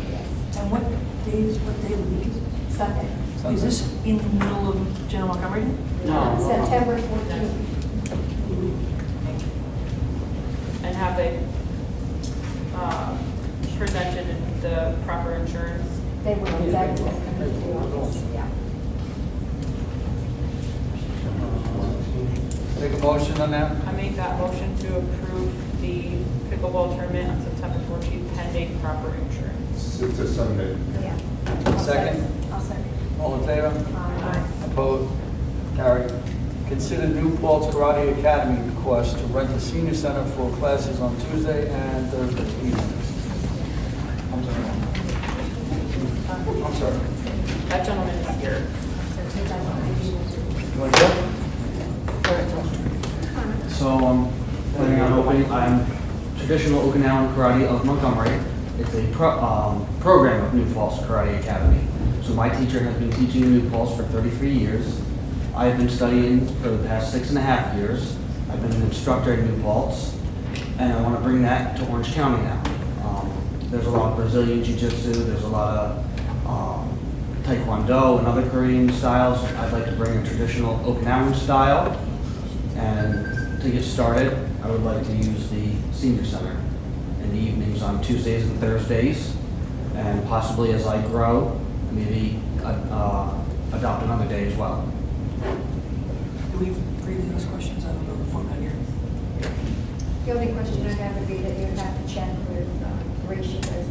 yes, And what day of the week is it? Sunday. Is this in the middle of General Montgomery? September 14th. And have they presented the proper insurance? They were exactly coming to the office, yeah. Make a motion on that? I make that motion to approve the pickleball tournament on September 14th pending proper insurance. It's a Sunday. Yeah. I'll Second. I'll second. All in favor? Aye. Opposed? Carried. Consider New Paltz Karate Academy request to rent the senior center for classes on Tuesday and Thursday evenings. I'm sorry. That gentleman is here. You want to go? So planning on opening, I'm traditional Okinawan Karate of Montgomery. It's a program of New Paltz Karate Academy. So my teacher has been teaching in New Paltz for 33 years. I've been studying for the past 6.5 years. I've been an instructor at New Paltz, and I want to bring that to Orange County now. There's a lot of Brazilian Jiu-Jitsu, there's a lot of Taekwondo and other Korean styles. I'd like to bring a traditional Okinawan style. And to get started, I would like to use the senior center in the evenings on Tuesdays and Thursdays. And possibly as I grow, maybe adopt another day as well. Do we have previous questions? I don't know if we're not here. The only question I have would be that you have to check with Rachel as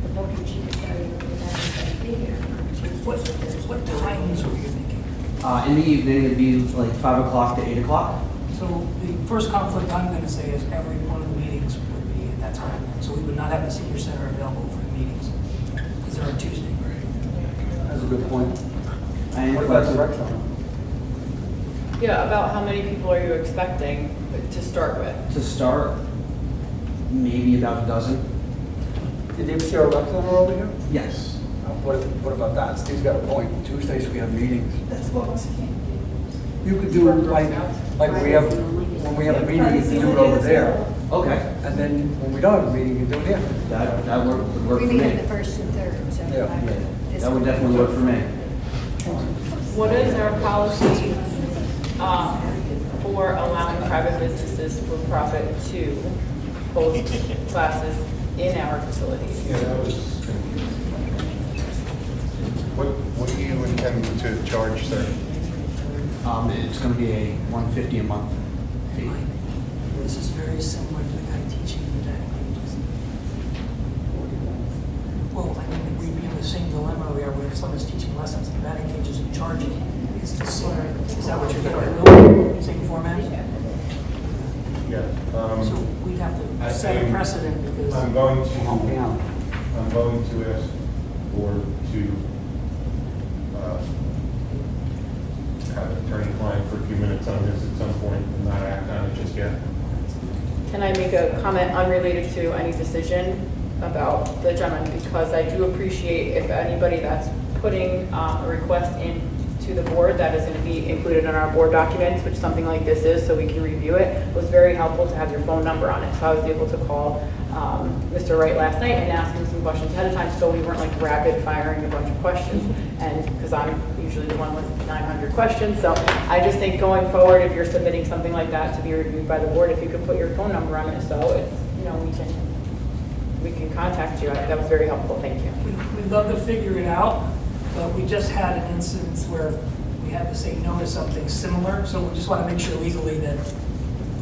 the booking chief is starting with that be here on Tuesday. What times were you thinking? In the evening, it'd be like 5 o'clock to 8 o'clock. So the first conflict I'm going to say is every one of the meetings would be at that time. So we would not have the senior center available for the meetings because they're on Tuesday. That's a good point. And What about the rec center? Yeah, about how many people are you expecting to start with? to start, maybe about a dozen. Did you ever see our rec center over here? Yes. What about that? Steve's got a point. Tuesdays we have meetings. That's what was You could do like we have, when we have a meeting, you can do it over there. Okay. And then when we don't have a meeting, you do it here. That would work We for meet on me. the first and third, so. Yeah. That would definitely work for me. What is our policy for allowing private businesses for profit to host classes in our facilities? Yeah, that was confusing. What do you intend to charge, sir? It's going to be a $150 a month fee. This is very similar to the guy teaching the batting cages. Well, I mean, we'd be in the same dilemma we are where if someone's teaching lessons in the batting cages and charging. Is that what you're doing? Same format? Yeah. So we'd have to set a precedent because. I'm going to ask the board to have attorney-client for a few minutes on this at some point and not act on it just yet. Can I make a comment unrelated to any decision about the gentleman? Because I do appreciate if anybody that's putting a request in to the board that is going to be included in our board documents, which something like this is, so we can review it. It was very helpful to have your phone number on it, so I was able to call Mr. Wright last night and ask him some questions ahead of time, so we weren't like rapid firing a bunch of questions. And because I'm usually the one with 900 questions, so I just think going forward, if you're submitting something like that to be reviewed by the board, if you could put your phone number on it, so it's, you know, we can contact you. That was very helpful. Thank you. We'd love to figure it out, but we just had an instance where we had to say no to something similar, so we just want to make sure legally that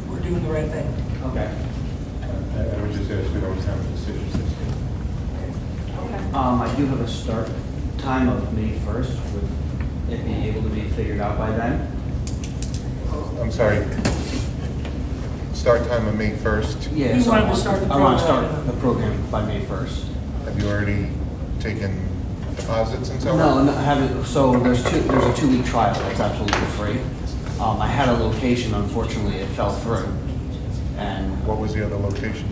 we're doing the right thing. Okay. I would just ask, we don't have a decision system. I do have a start time of May 1st. Would it be able to be figured out by then? I'm sorry. Start time of May 1st. Yeah. We so wanted to start the I want to program. start the program by May 1st. Have you already taken deposits and so on? No, I haven't. So there's a 2-week trial that's absolutely free. I had a location, unfortunately, it fell through. And What was the other location?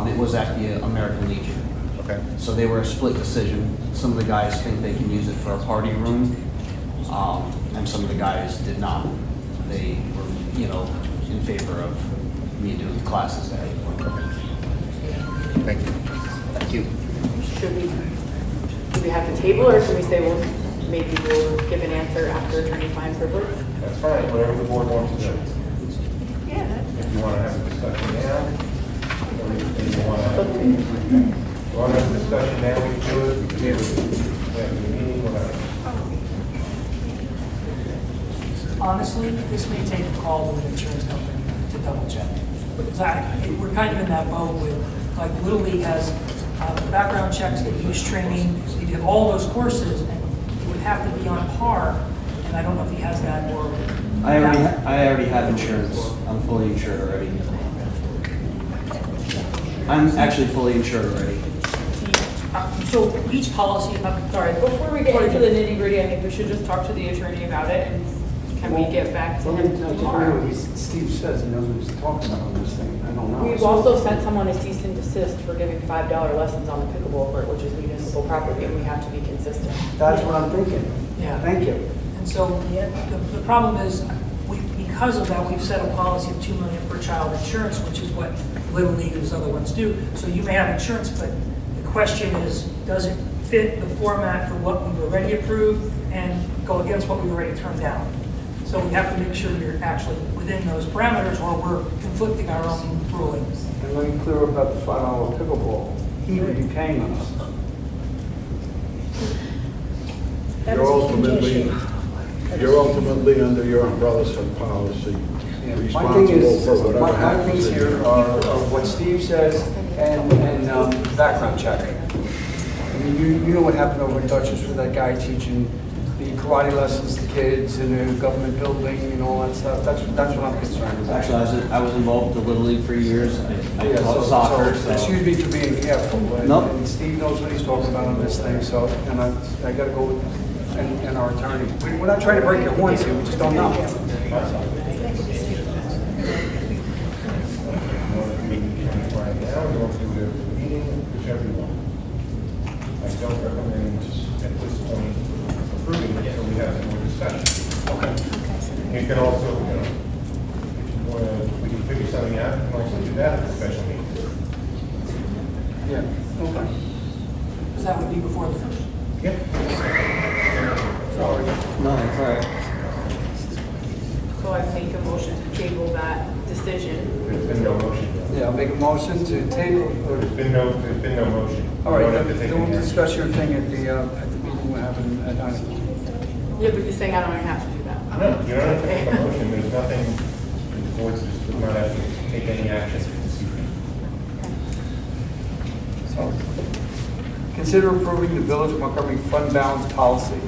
it was at the American Legion. Okay. So they were a split decision. Some of the guys think they can use it for a party room, and some of the guys did not. They were, you know, in favor of me doing classes there. Thank you. Thank you. Do we have to table, or should we say, well, maybe we'll give an answer after attorney-client privilege? That's fine, whatever the board wants to do. Yeah. If you want to have a discussion now, or if you want to have a discussion now, we can do it. We can do it after the meeting, whatever. Honestly, this may take a call with an insurance company to double check. Because we're kind of in that boat with, like, Little League has background checks, they use training, they did all those courses, and it would have to be on par, and I don't know if he has that or. I already have insurance. I'm fully insured already. I'm actually fully insured already. So each policy, if I'm Sorry, before we get into the nitty-gritty, I think we should just talk to the attorney about it, and can we get back to him tomorrow? Steve says he knows what he's talking about on this thing. I don't know. We've also sent someone a cease and desist for giving $5 lessons on the pickleball court, which is municipal property, and we have to be consistent. That's what I'm thinking. Yeah. Thank you. And so the problem is, because of that, we've set a policy of $2 million per child insurance, which is what Little League and those other ones do. So you may have insurance, but the question is, does it fit the format for what we've already approved and go against what we've already turned down? So we have to make sure you're actually within those parameters, or we're conflicting our own rulings. And let me clear about the $5 pickleball. He would be paying us. You're ultimately under your umbrella policy, My thing responsible is, for whatever my happens. things here are what Steve says and background check. I mean, you know what happened over in Dutchess with that guy teaching the karate lessons to kids in a government building and all that stuff. That's what I'm concerned about. Actually, I was involved with the Little League for years. I Yeah, taught soccer. so excuse me for being careful, but Nope. and Steve knows what he's talking about on this thing, so, and I gotta go with, and our attorney. We're not trying to break your horns here, we just don't know. You want to meet right now, or you want to do the meeting, whichever you want. I don't recommend at this point approving it until we have some more discussion. Okay. You can also, you know, if you want to, we can figure something out, you can also do that at the special meeting. Yeah, okay. Because that would be before the first. Yep. Sorry. No, it's all right. So I make a motion to table that decision. There's been no motion. Yeah, I'll make a motion to table, There's been no motion. all right, You don't have to take don't any action. discuss your thing at the meeting we're having at 9 o'clock. Yeah, but you're saying I don't even have to do that. No, you don't have to take a motion, there's nothing, the board just does not have to take any action. So, consider approving the Village of Montgomery fund balance policy.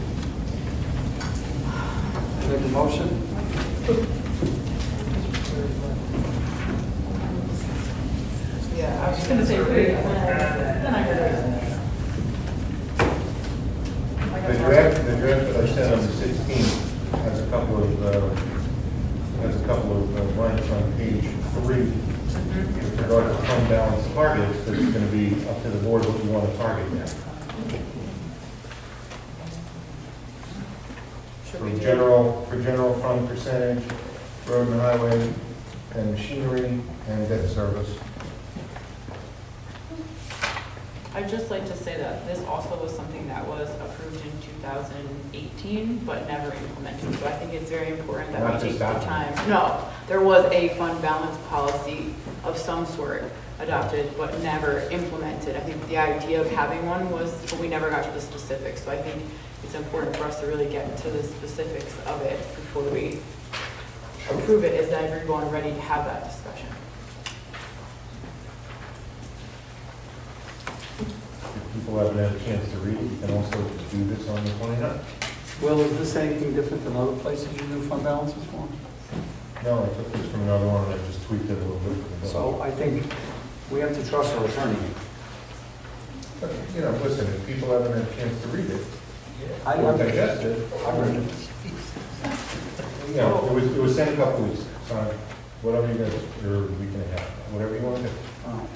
Make a motion? Yeah, I was just gonna say, wait, then I heard it. The draft that I sent on the 16th has a couple of blanks on page 3 with regard to fund balance targets, that's going to be up to the board what you want to target now. For general fund percentage, road and highway, and machinery, and debt service. I'd just like to say that this also was something that was approved in 2018, but never implemented. So I think it's very important that Not we take just the that. time. No, there was a fund balance policy of some sort adopted, but never implemented. I think the idea of having one was, but we never got to the specifics. So I think it's important for us to really get into the specifics of it before we approve it. Is everyone ready to have that discussion? If people haven't had a chance to read it, you can also do this on the 29th. Will, is this anything different than other places you do fund balances for? No, I took this from another one and I just tweaked it a little bit. So I think we have to trust our attorney. But, you know, listen, if people haven't had a chance to read it, I or digest it, you know, it was sent a couple weeks, so whatever you guys, or a week and a half, whatever you want to do. Oh.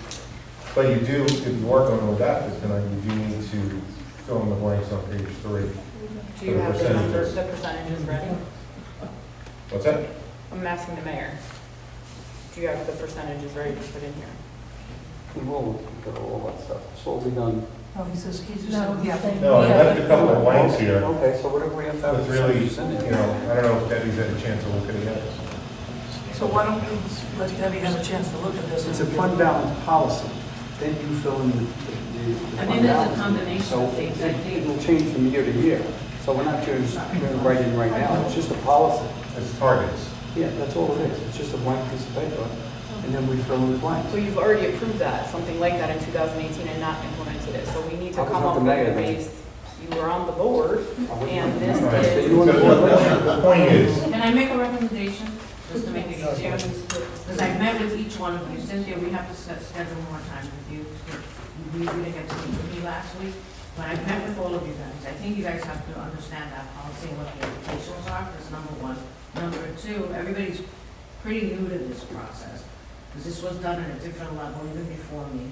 But you do, if you are going to adopt this tonight, you do need to fill in the blanks on page 3. Do you have the numbers, the percentages ready? What's that? I'm asking the mayor. Do you have the percentages ready to put in here? We will get all that stuff. This will be done. Oh, he's just, No, yeah. No, I left a couple of blanks here. Okay, so whatever we have to have. It's really, send it. you know, I don't know if Debbie's had a chance to look at it yet. So why don't we let Debbie have a chance to look at this? It's a fund balance policy. Then you fill in the I fund think there's a balance. combination So of things. I think it will change from year to year. So we're not just going to write in right now. It's just a policy. It's targets. Yeah, that's all it is. It's just a blank piece of paper. And then we fill in the blanks. So you've already approved that, something like that in 2018 and not implemented it. So we need to I was come not up the with mayor a then. base. You were on the board and this No, is. You want to- The point is, Can I make a recommendation, just to make it easier? Because I met with each one of you. Cynthia, we have to schedule more time with you. We didn't get to meet with me last week, but I met with all of you guys. I think you guys have to understand that policy and what the implications are, that's number one. Number two, everybody's pretty new to this process, because this was done at a different level even before me.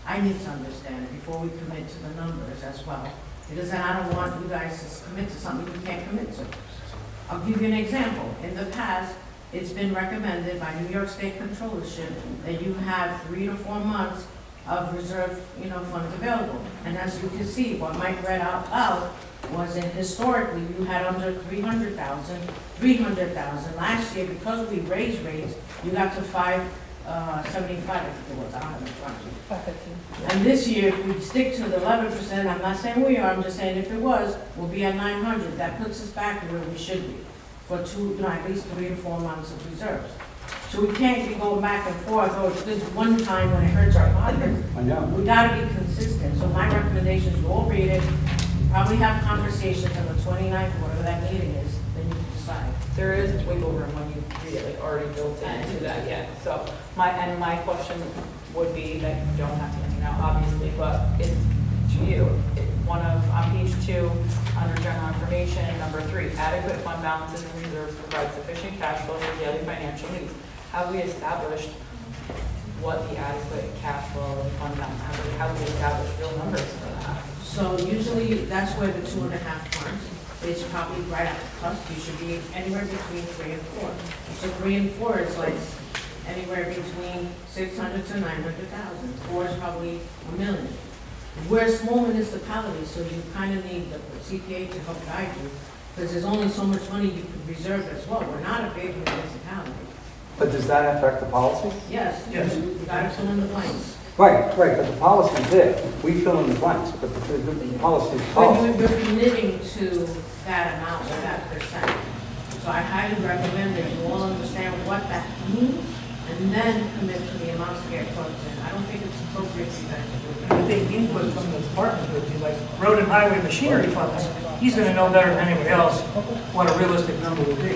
I need to understand it before we commit to the numbers as well, because then I don't want you guys to commit to something you can't commit to. I'll give you an example. In the past, it's been recommended by New York State Controllership that you have 3 to 4 months of reserve, funds available. And as you can see, what Mike read out loud was that historically you had under 300,000. Last year, because we raised rates, you got to 575, I think it was, I don't have it in front of me. 515. And this year, if we stick to the 11%, I'm not saying we are, I'm just saying if it was, we'll be at 900. That puts us back to where we should be for at least 3 to 4 months of reserves. So we can't be going back and forth, oh, it's good one time when it hurts our pockets. I know. We gotta be consistent. So my recommendation is you all read it, probably have conversations on the 29th, whatever that meeting is, then you can decide. There is wiggle room when you read it, like already built into that yet. So my question would be, that you don't have to answer now, obviously, but it's to you. On page 2, under general information, number 3, adequate fund balances and reserves provide sufficient cash flow for daily financial needs. Have we established what the adequate cash flow and fund balance, have we established real numbers for that? So usually, that's where the 2.5 months is probably right at the cusp. You should be anywhere between 3 and 4. So 3 and 4 is like anywhere between 600 to 900,000. 4 is probably $1 million. We're a small municipality, so you kind of need the CPA to help guide you, because there's only so much money you can reserve as well. We're not a big municipality. But does that affect the policy? Yes, Yes. you gotta fill in the blanks. Right, but the policy's there. We fill in the blanks, but the policy is When policy. you're committing to that amount or that percent. So I highly recommend that you all understand what that means, and then commit to the amounts to get plugged in. I don't think it's appropriate for you guys to do that. I think input from the department would be like road and highway machinery funds. He's gonna know better than anybody else what a realistic number would be.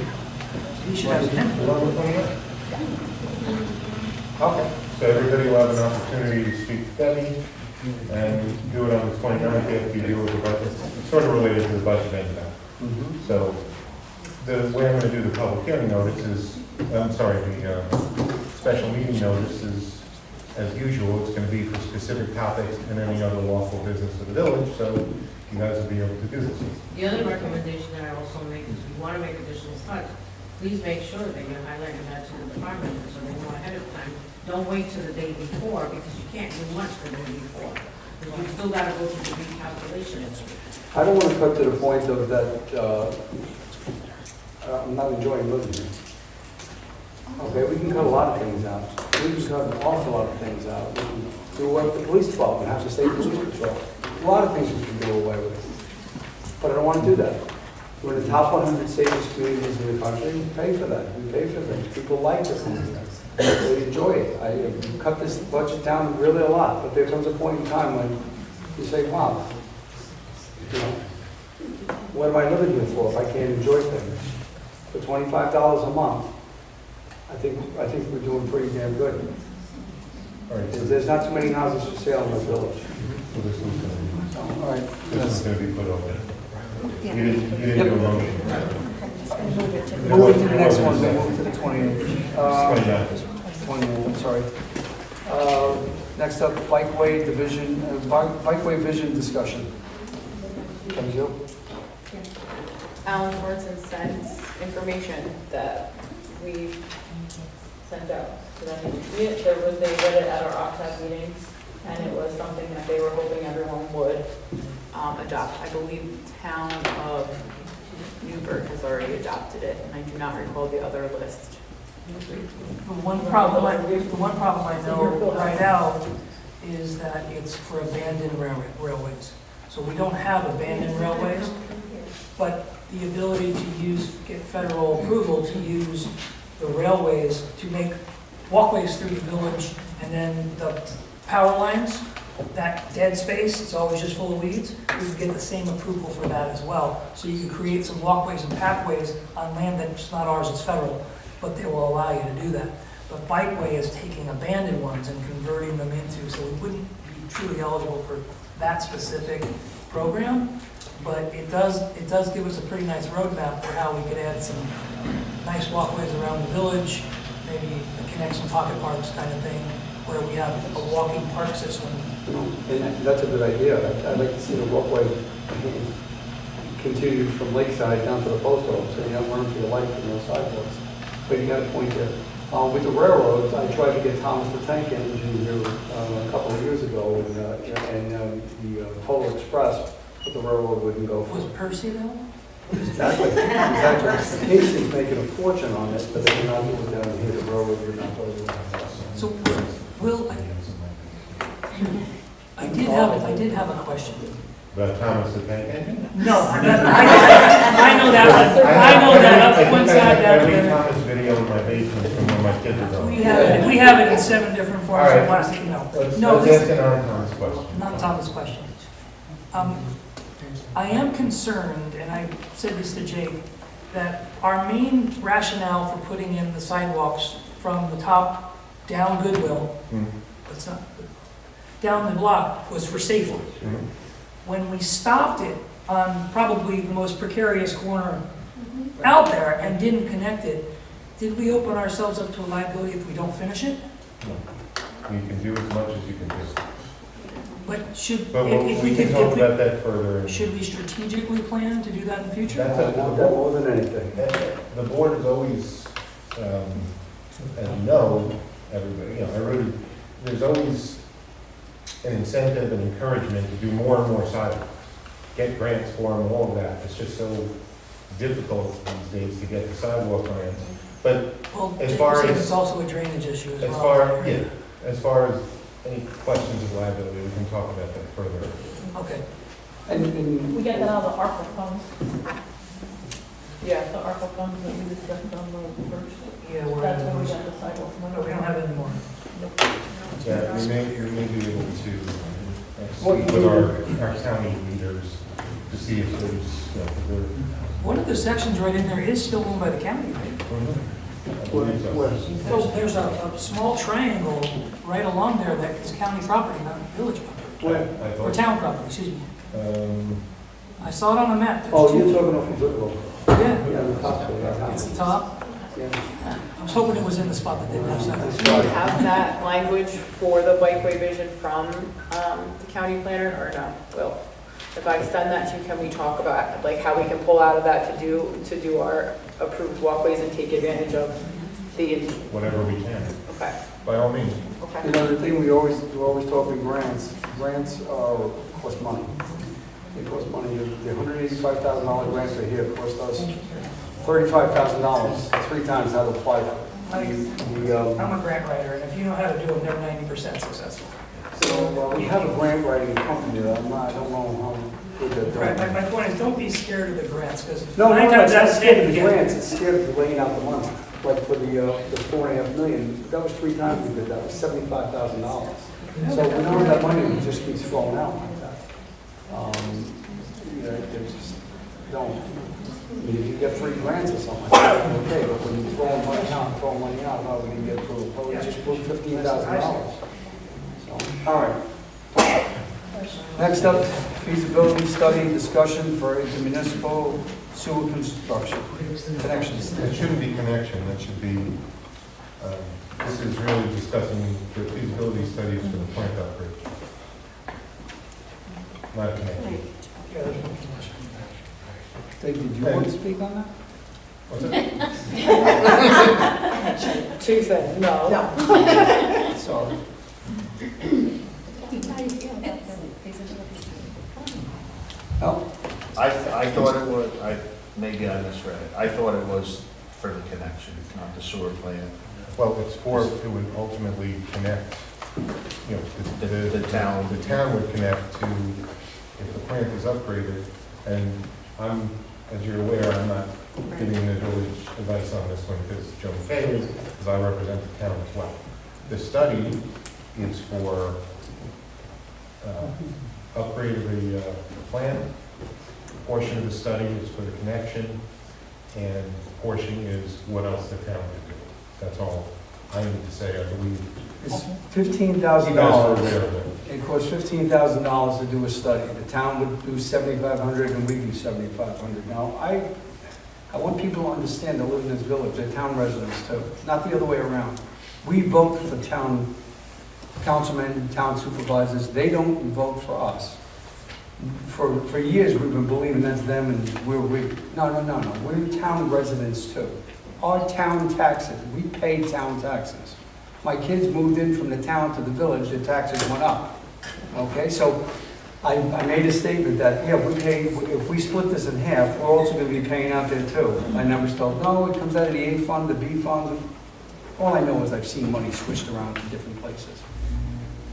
He should have an input. Okay, so everybody will have an opportunity to speak to Debbie and do it on the 29th after you deal with the budget. It's sort of related to the budget anyhow. So the way I'm going to do the public hearing notice is, the special meeting notice is, as usual, it's going to be for specific topics and any other lawful business of the village, so you guys will be able to do this. The other recommendation that I also make is if you want to make additional cuts, please make sure that you're highlighting that to the department so they know ahead of time. Don't wait till the day before, because you can't do much the day before. You still gotta go through the recalculation. I don't want to cut to the point of that, I'm not enjoying living here. Okay, we can cut a lot of things out. We can cut an awful lot of things out. We can do away with the police department, have to state police patrol. A lot of things we can do away with. But I don't want to do that. We're in the top 100 safest communities in the country. We pay for that. We pay for things. People like this. They enjoy it. I cut this budget down really a lot, but there comes a point in time when you say, wow, you know, what am I living here for if I can't enjoy things? For $25 a month, I think we're doing pretty damn good. All right, There's not too many houses for sale in this village. so this one's going to be, All right. this one's going to be put over. You didn't do a motion. Moving to the next one, then move to the 28th. 29. 28, sorry. Next up, bikeway division, bikeway vision discussion. Thank you. Alan Sorensen sent information that we sent out to them. They read it at our OCTAD meeting, and it was something that they were hoping everyone would adopt. I believe the town of Newburgh has already adopted it, and I do not recall the other list. The one problem I know right now is that it's for abandoned railways. So we don't have abandoned railways, but the ability to get federal approval to use the railways to make walkways through the village, and then the power lines, that dead space, it's always just full of weeds, we would get the same approval for that as well. So you could create some walkways and pathways on land that's not ours, it's federal, but they will allow you to do that. But bikeway is taking abandoned ones and converting them into, so we wouldn't be truly eligible for that specific program, but it does give us a pretty nice roadmap for how we could add some nice walkways around the village, maybe connect some pocket parks kind of thing, where we have a walking park system. And that's a good idea. I'd like to see the walkway continue from Lakeside down to the post office, so you don't run for your life in those sidewalks. But you got a point there. With the railroads, I tried to get Thomas the Tank Engine here a couple of years ago, and the Polar Express, but the railroad wouldn't go for Was it. Percy though? Exactly. Casey's making a fortune on it, but they cannot do it down here. The railroad would not go to it. So, Will, I did have a question. About Thomas the Tank Engine? No, I know that one. I know that up one side, down Every the other. Thomas video in my basement from when my kids are We gone. have it in 7 different forms All right. of plastic, no. Let's No, ask this, an Thomas question. not Thomas' question. I am concerned, and I said this to Jake, that our main rationale for putting in the sidewalks from the top down Goodwill, it's not, down the block, was for safety. When we stopped it on probably the most precarious corner out there and didn't connect it, did we open ourselves up to a liability if we don't finish it? You can do as much as you can do. But should, But if we can talk about that further. should we strategically plan to do that in the future? That's I want that more than anything. The board is always, as you know, everybody, there's always an incentive and encouragement to do more and more sidewalks, get grants for them, all of that. It's just so difficult these days to get the sidewalk grants. But Well, as far Jake was saying as- it's also a drainage issue as as well. as far as any questions of liability, we can talk about that further. Okay. And We get that out of the ARPA funds, Yeah. the ARPA funds that we discussed on the first. Yeah, we're That's in where we the got the sidewalk money. No, we don't have it anymore. Yeah, we may be able to Well, speak with our county leaders to see if there's, if there. One of the sections right in there is still owned by the county, right? I believe so. So there's a small triangle right along there that is county property, not village property, I or thought, town property, excuse me. um, I saw it on the map. There's oh, two. you're talking off of Goodwill. Yeah, Yeah, the top of it. it's the top. Yeah. I was hoping it was in the spot that didn't have sidewalks. Do you have that language for the bikeway vision from the county planner, or no? Will, if I send that to you, can we talk about like how we can pull out of that to do our approved walkways and take advantage of the, whatever we can. okay. by all means. You know, the thing we're always talking grants. Grants cost money. They cost money. The $185,000 grants are here cost us $35,000, 3 times how to apply for it. I'm a grant writer, and if you know how to do it, they're 90% successful. So we have a grant writing company that I don't know how good they're Right, doing. my point is, don't be scared of the grants, because No, 9 times it's out not of scared 10, of the you get. grants, it's scared of laying out the money. Like for the $4.5 million, that was 3 times we did that, was $75,000. So we know that money just keeps flowing out like that. They just don't. I mean, if you get 3 grants or something, that's okay, but when you're throwing money out, no, we didn't get approved. Well, we just approved $15,000. So, all right. Next up, feasibility study discussion for intermunicipal sewer construction connections. It shouldn't be connection, that should be, this is really discussing the feasibility studies for the plant upgrade. Not a connection. Dave, did you want to speak on that? What's it? She said no. Sorry. No? I thought it was, maybe I misread it. I thought it was for the connection, not the sewer plant. Well, it's for, it would ultimately connect, you know, The town. The town would connect to, if the plant is upgraded, and I'm, as you're aware, I'm not giving the village advice on this one because Joe Fay is, because I represent the town as well. The study is for upgrade of the plant. A portion of the study is for the connection, and a portion is what else the town could do. That's all I need to say, I believe. It's You guys are aware $15,000. of it. It costs $15,000 to do a study. The town would do $7,500 and we do $7,500. Now, I want people to understand that live in this village, they're town residents too, not the other way around. We vote for town councilmen, town supervisors, they don't vote for us. For years, we've been believing that's them and we're we. No, we're town residents too. Our town taxes, we pay town taxes. My kids moved in from the town to the village, the taxes went up. Okay, so I made a statement that, yeah, we pay, if we split this in half, we're also gonna be paying out there too. My numbers told, no, it comes out of the A fund, the B fund. All I know is I've seen money switched around to different places.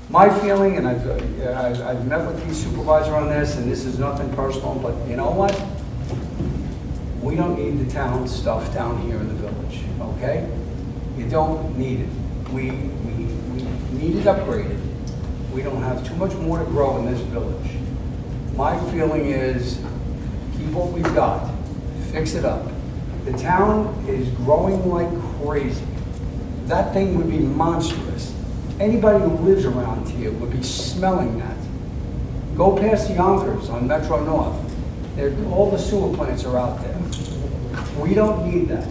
My feeling, and I've met with the supervisor on this, and this is nothing personal, but you know what? We don't need the town stuff down here in the village, okay? You don't need it. We need it upgraded. We don't have too much more to grow in this village. My feeling is, keep what we've got, fix it up. The town is growing like crazy. That thing would be monstrous. Anybody who lives around here would be smelling that. Go past Yonkers on Metro North. All the sewer plants are out there. We don't need that.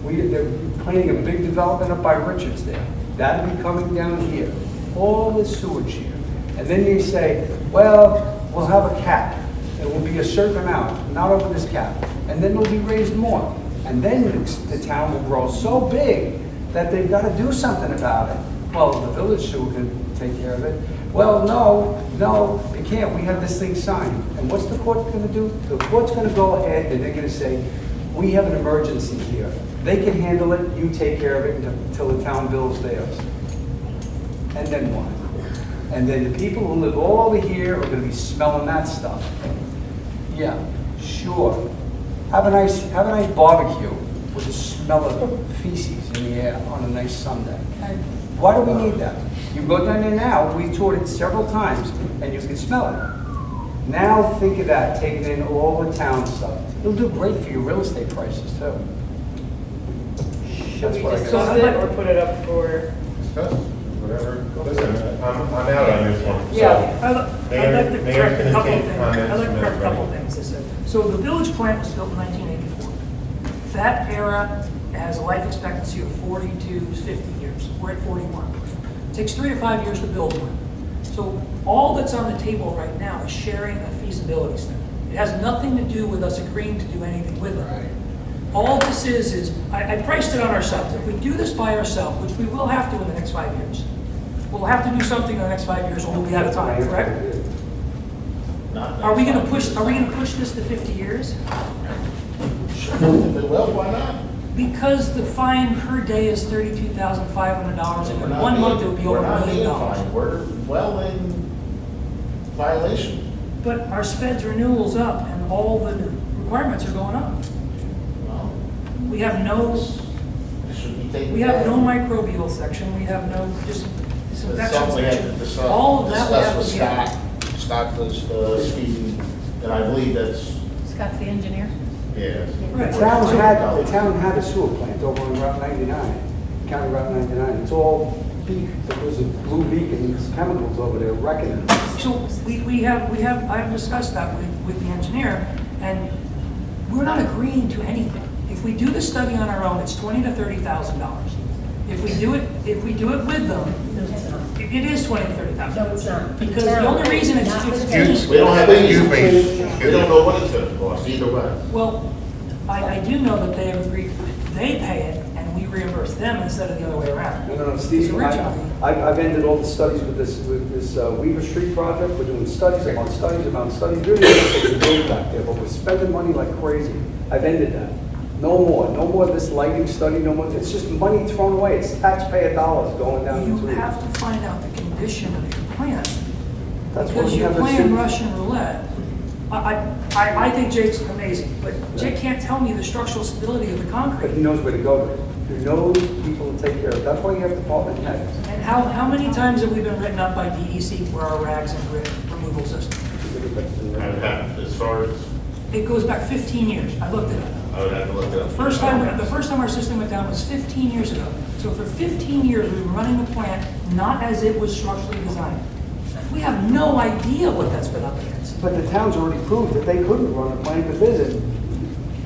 They're planning a big development up by Richards there. That'll be coming down here. All the sewage here. And then they say, well, we'll have a cap. It will be a certain amount, not over this cap. And then it'll be raised more. And then the town will grow so big that they've got to do something about it. Well, the village sewer can take care of it. Well, no, they can't. We have this thing signed. And what's the court going to do? The court's going to go ahead and they're going to say, we have an emergency here. They can handle it, you take care of it until the town bills theirs. And then what? And then the people who live all over here are going to be smelling that stuff. Yeah, sure. Have a nice barbecue with the smell of feces in the air on a nice Sunday. Why do we need that? You go down there now, we toured it several times, and you can smell it. Now think of that, taking in all the town stuff. It'll do great for your real estate prices too. Should we That's what I discuss it or put it up for? Discuss, whatever. Listen, I'm out on this one. So, Yeah. I'd like to Mayor's correct a gonna couple take things. comments I'd like to and correct a then couple ready. things. So the village plant was built in 1984. That era has a life expectancy of 40 to 50 years. We're at 41. It takes 3 to 5 years to build one. So all that's on the table right now is sharing a feasibility study. It has nothing to do with us agreeing to do anything with it. All this is, I priced it on ourselves. If we do this by ourselves, which we will have to in the next 5 years, we'll have to do something in the next 5 years or we'll be out of time, correct? Are we gonna push this to 50 years? Sure, if it will, why not? Because the fine per day is $32,500 and in 1 month it would be over $1 million. We're not being fined. We're well in violation. But our sped's renewal's up and all the requirements are going up. Well, We have no, it should be taken. we have no care of. microbial section, we have no It's disinfection something we have to section. discuss. All of that we have Discuss to with get. Scott does speeding, and I believe that's, Scott's the engineer. yeah. Right. The town had a sewer plant over on Route 99, County Route 99. It's all beak, there was a blue beacon, chemicals over there wrecking it. So I have discussed that with the engineer, and we're not agreeing to anything. If we do the study on our own, it's $20,000 to $30,000. If we do it with them, it is $20,000 to $30,000. No, it's not. Because the only reason it's 15. We don't have any, Excuse me. we don't know what it's gonna cost either way. Well, I do know that they have agreed, they pay it and we reimburse them instead of the other way around. No, Steve, Originally. I've ended all the studies with this Weaver Street project. We're doing studies about studies about studies. Really, we're doing back there, but we're spending money like crazy. I've ended that. No more of this lighting study, no more. It's just money thrown away. It's taxpayer dollars going down the You tube. have to find out the condition of your plan. That's what Because we you're have to playing see. Russian roulette. I think Jake's amazing, but Jake can't tell me the structural stability of the But concrete. he knows where to go there. He knows people to take care of. That's why you have department heads. And how many times have we been written up by DEC for our rags and grit removal system? As far as, It goes back 15 years. I looked it up. I would have to look it up. The first time our system went down was 15 years ago. So for 15 years, we were running the plant not as it was structurally designed. We have no idea what that's been up against. But the town's already proved that they couldn't run a plant because there's a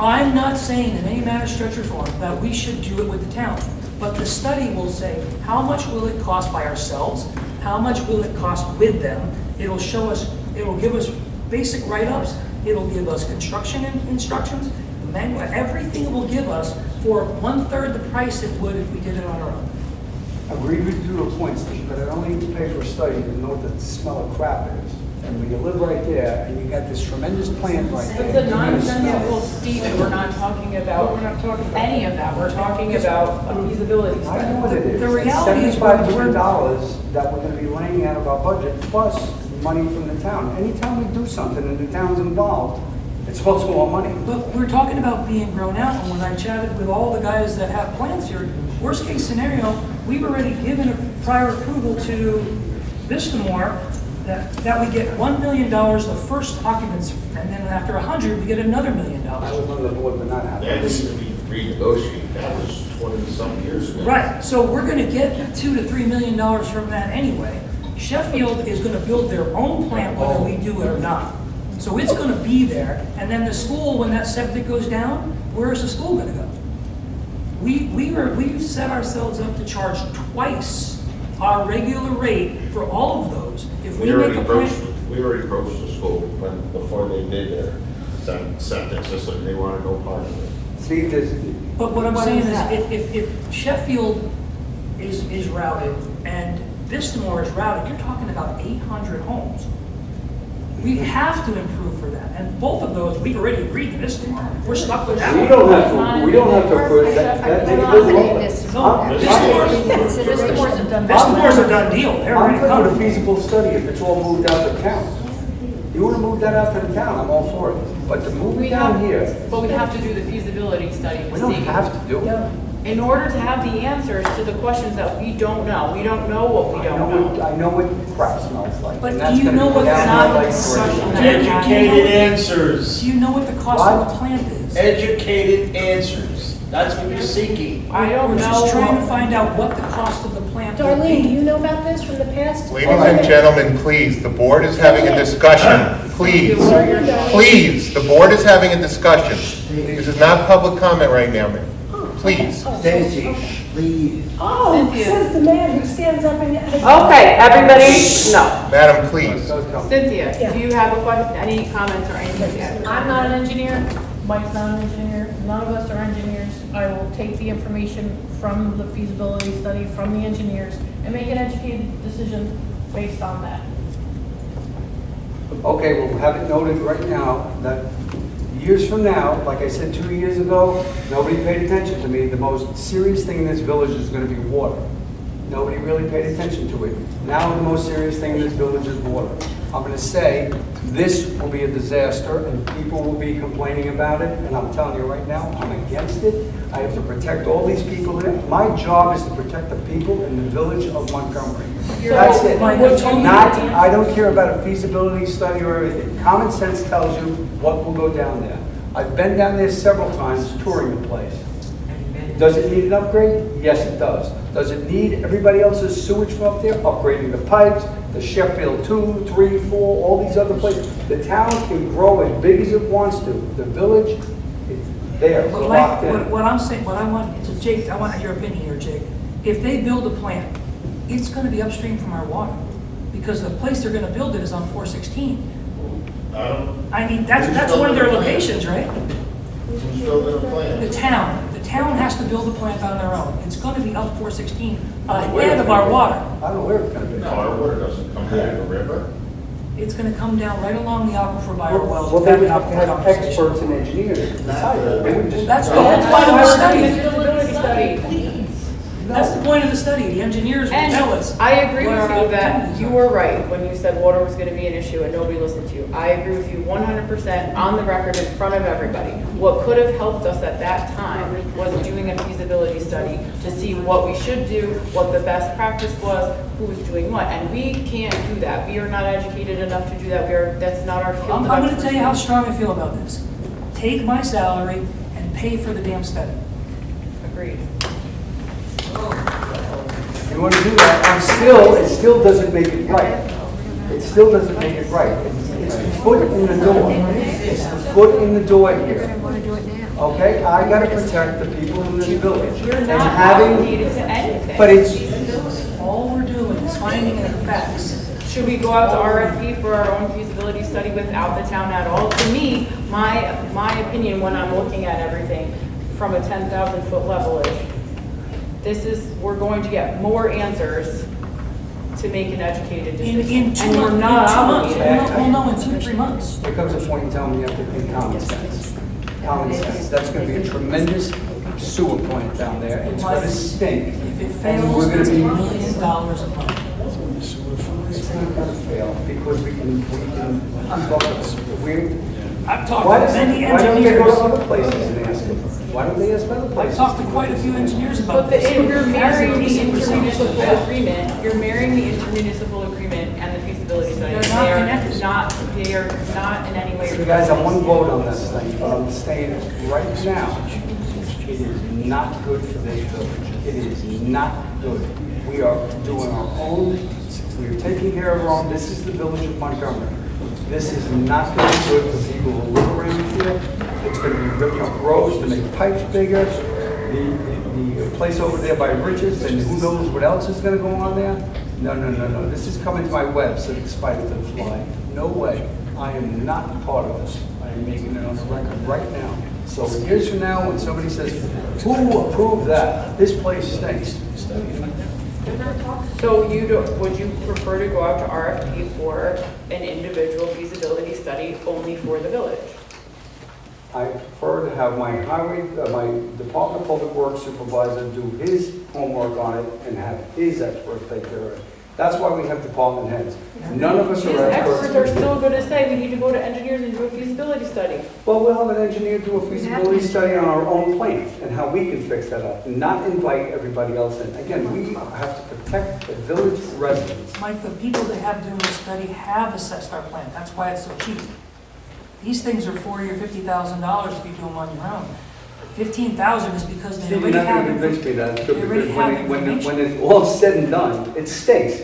I'm not saying in any manner, stretch, or form that we should do it with the town. But the study will say, how much will it cost by ourselves? How much will it cost with them? It'll show us, it will give us basic write-ups. It'll give us construction instructions, the manual, everything it will give us for 1/3 the price it would if we did it on our own. agree with you to a point, Steve, but I don't need to pay for a study to know what the smell of crap is. And when you live right there and you got this tremendous plant right there. It's a you're gonna smell it. nonsensical statement, we're not talking about any of that, we're talking about a feasibility I know study. what it is. The It's reality is $75 we're- million that we're gonna be laying out of our budget, plus money from the town. Anytime we do something and the town's involved, it's also more money. But we're talking about being grown out, and when I chatted with all the guys that have plants here, worst case scenario, we've already given a prior approval to Vistamore that we get $1 million the first occupancy, and then after 100, we get another $1 million. I was on the board, but not happy. That needs to be renegotiated. That was 20-some years ago. Right, so we're gonna get $2 to $3 million from that anyway. Sheffield is gonna build their own plant whether we do it or not. So it's gonna be there, and then the school, when that septic goes down, where is the school gonna go? We've set ourselves up to charge twice our regular rate for all of those. If we make a plant. We already approached the school before they did their septic system. They wanted no part of it. See, there's, But what I'm saying is, if Sheffield is routed and Vistamore is routed, you're talking about 800 homes. We have to improve for that, and both of those, we've already agreed to Vistamore. We're stuck with that we one. don't have to approve that. They We're live not local. this- No, Vistamore's a done Vistamore's a done deal, they're I'm already good with a covered. feasible study if it's all moved out to town. You wanna move that out to the town, I'm all for it. But to move it down here, But we have to do the feasibility study to we don't see. have to do it. In order to have the answers to the questions that we don't know what we don't know. I know what crap smells like. But and do that's you gonna know be what down not my the life discussion for- that- Educated answers. Do you know what the cost of the plant is? Educated answers. That's what you're seeking. I don't We're know. just trying to find out what the cost of the plant would Darlene, do be. you know about this from the past? Ladies and gentlemen, please, the board is having a discussion. Please, please, the board is having a discussion. This is not public comment right now, ma'am. Please. Daisy, please. Oh, Cynthia. says the man who stands up and. Okay, everybody, no. Madam, please. Cynthia, do you have a question, any comments or anything? I'm not an engineer, Mike's not an engineer, none of us are engineers. I will take the information from the feasibility study, from the engineers, and make an educated decision based on that. Okay, well, have it noted right now that years from now, like I said 2 years ago, nobody paid attention to me. The most serious thing in this village is going to be water. Nobody really paid attention to it. Now the most serious thing in this village is water. I'm going to say this will be a disaster and people will be complaining about it. And I'm telling you right now, I'm against it. I have to protect all these people here. My job is to protect the people in the village of Montgomery. That's it. I don't care about a feasibility study or everything. Common sense tells you what will go down there. I've been down there several times touring the place. Does it need an upgrade? Yes, it does. Does it need everybody else's sewage from up there? Upgrading the pipes, the Sheffield 2, 3, 4, all these other places. The town can grow as big as it wants to. The village, it's there, But locked Mike, in. what I'm saying, what I want, so Jake, I want your opinion here, Jake. If they build a plant, it's gonna be upstream from our water, because the place they're gonna build it is on 416. I mean, that's one of their locations, right? Who's building a plant? The town has to build a plant on their own. It's gonna be up 416, ahead of our water. I don't know where it's going to be. No, our water doesn't come out of the river. It's gonna come down right along the aquifer by our wells. Well, We've they had would an have to upward have conversation. experts and engineers decide that. They would just. That's the whole point of the study. Feasibility study. That's the point of the study. The engineers will tell And us. I agree what with our you that opportunities you are. were right when you said water was gonna be an issue and nobody listened to you. I agree with you 100% on the record in front of everybody. What could have helped us at that time was doing a feasibility study to see what we should do, what the best practice was, who was doing what, and we can't do that. We are not educated enough to do that. That's not our field I'm of gonna tell you how expertise. strong I feel about this. Take my salary and pay for the damn study. Agreed. You want to do that, it still doesn't make it right. It still doesn't make it right. It's the foot in the door. It's the foot in the door here. Okay, I gotta protect the people in this village. You're And not having, obligated to anything. but it's, All we're doing is finding the facts. Should we go out to RFP for our own feasibility study without the town at all? To me, my opinion when I'm looking at everything from a 10,000 foot level is, we're going to get more answers to make an educated decision. In 2 And we're months, not obligated. we'll know in 2 to 3 months. there comes a point in time when you have to think common sense. Common sense. That's gonna be a tremendous sewer plant down there. It's gonna stink. If it And fails, we're gonna it's $1 be. million a month. It's not gonna fail because we can, I've talked why to many don't they go to engineers. other places and ask them? Why don't they ask other I've places? talked to quite a few engineers about But this. you're marrying the 80% intermunicipal agreement, you're marrying the intermunicipal agreement and the feasibility study. They're not connected. They are not in any way. You guys, I want to vote on this thing, but I'm saying right now, it is not good for this village. It is not good. We are doing our own, we are taking care of our own, this is the village of Montgomery. This is not going to be good for people who live around here. It's going to be ripping up roads to make pipes bigger. The place over there by Richards, and who knows what else is going to go on there? No. This is coming to my web, so the spider to fly. No way. I am not part of this. I am making it on the record right now. So years from now, when somebody says, who approved that? This place stinks. So would you prefer to go out to RFP for an individual feasibility study only for the village? I prefer to have my my Department of Public Works supervisor do his homework on it and have his experts take care of it. That's why we have department heads. None of us These are experts experts. are still going to say we need to go to engineers and do a feasibility study. Well, we'll have an engineer do a feasibility study on our own plant and how we can fix that up, and not invite everybody else in. Again, we have to protect the village residents. Mike, the people that have doing the study have assessed our plant. That's why it's so cheap. These things are $40,000 or $50,000 if you do them on your own. $15,000 is because they See, you're already not have going to convince me that, They already because have when information. it's all said and done, it stinks.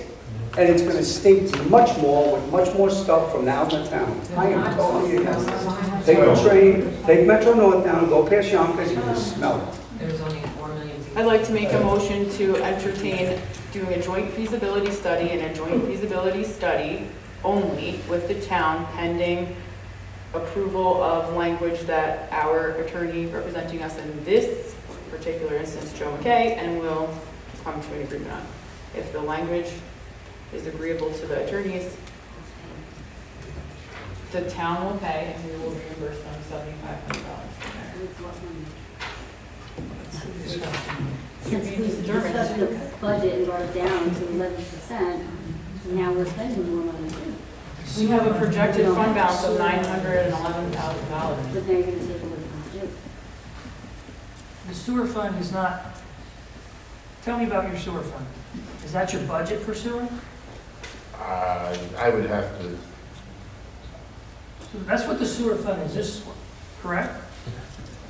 And it's going to stink much more with much more stuff from now to town. I am totally against this. Take the train, take Metro North down, go past Yonkers, you can smell it. There's only 4 million people. I'd like to make a motion to entertain doing a joint feasibility study and a joint feasibility study only with the town pending approval of language that our attorney representing us in this particular instance, Joe McKay, and we'll come to an agreement on. If the language is agreeable to the attorneys, the town will pay and we will reimburse them $7,500. To be We determined. discussed the budget and brought it down to 11%, now we're spending more money. We have a projected fund balance of $911,000. But then you're gonna take away from the budget. The sewer fund is not, tell me about your sewer fund. Is that your budget for sewer? I would have to, So that's what the sewer fund is, this one, correct?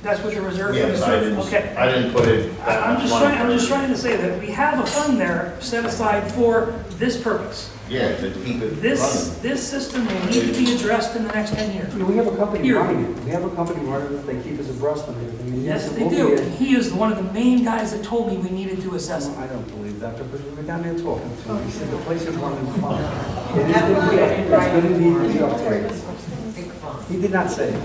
That's what the reserve fund is? yes, Okay. I didn't put it that I'm much just money. trying, to say that we have a fund there set aside for this purpose. Yeah, to keep it This running. system will need to be addressed in the next 10 years. We have a company Here. running it. We have a company running it. They keep us abreast of everything. And Yes, it they will be do. a- And he is one of the main guys that told me we needed to assess it. I don't believe that because we were down there talking to him. He said the place is running fine. It is going to be, it's going to need to be upgraded. He did not say that.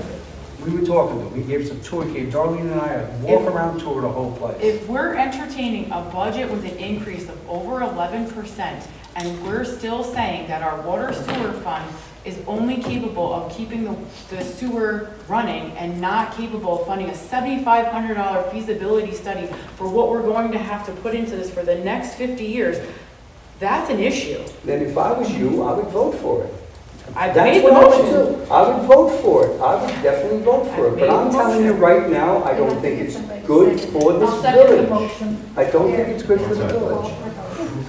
We were talking to him. He gave us a tour. He gave Darlene and I a walk-around tour of the whole place. If we're entertaining a budget with an increase of over 11%, and we're still saying that our water sewer fund is only capable of keeping the sewer running and not capable of funding a $7,500 feasibility study for what we're going to have to put into this for the next 50 years, that's an issue. Then if I was you, I would vote for it. I That's made the what I would motion. do. I would vote for it. I would definitely vote for I've it. But made I'm the telling you motion. right now, I don't think it's good for this I'll second the village. motion. I don't think it's good for the village.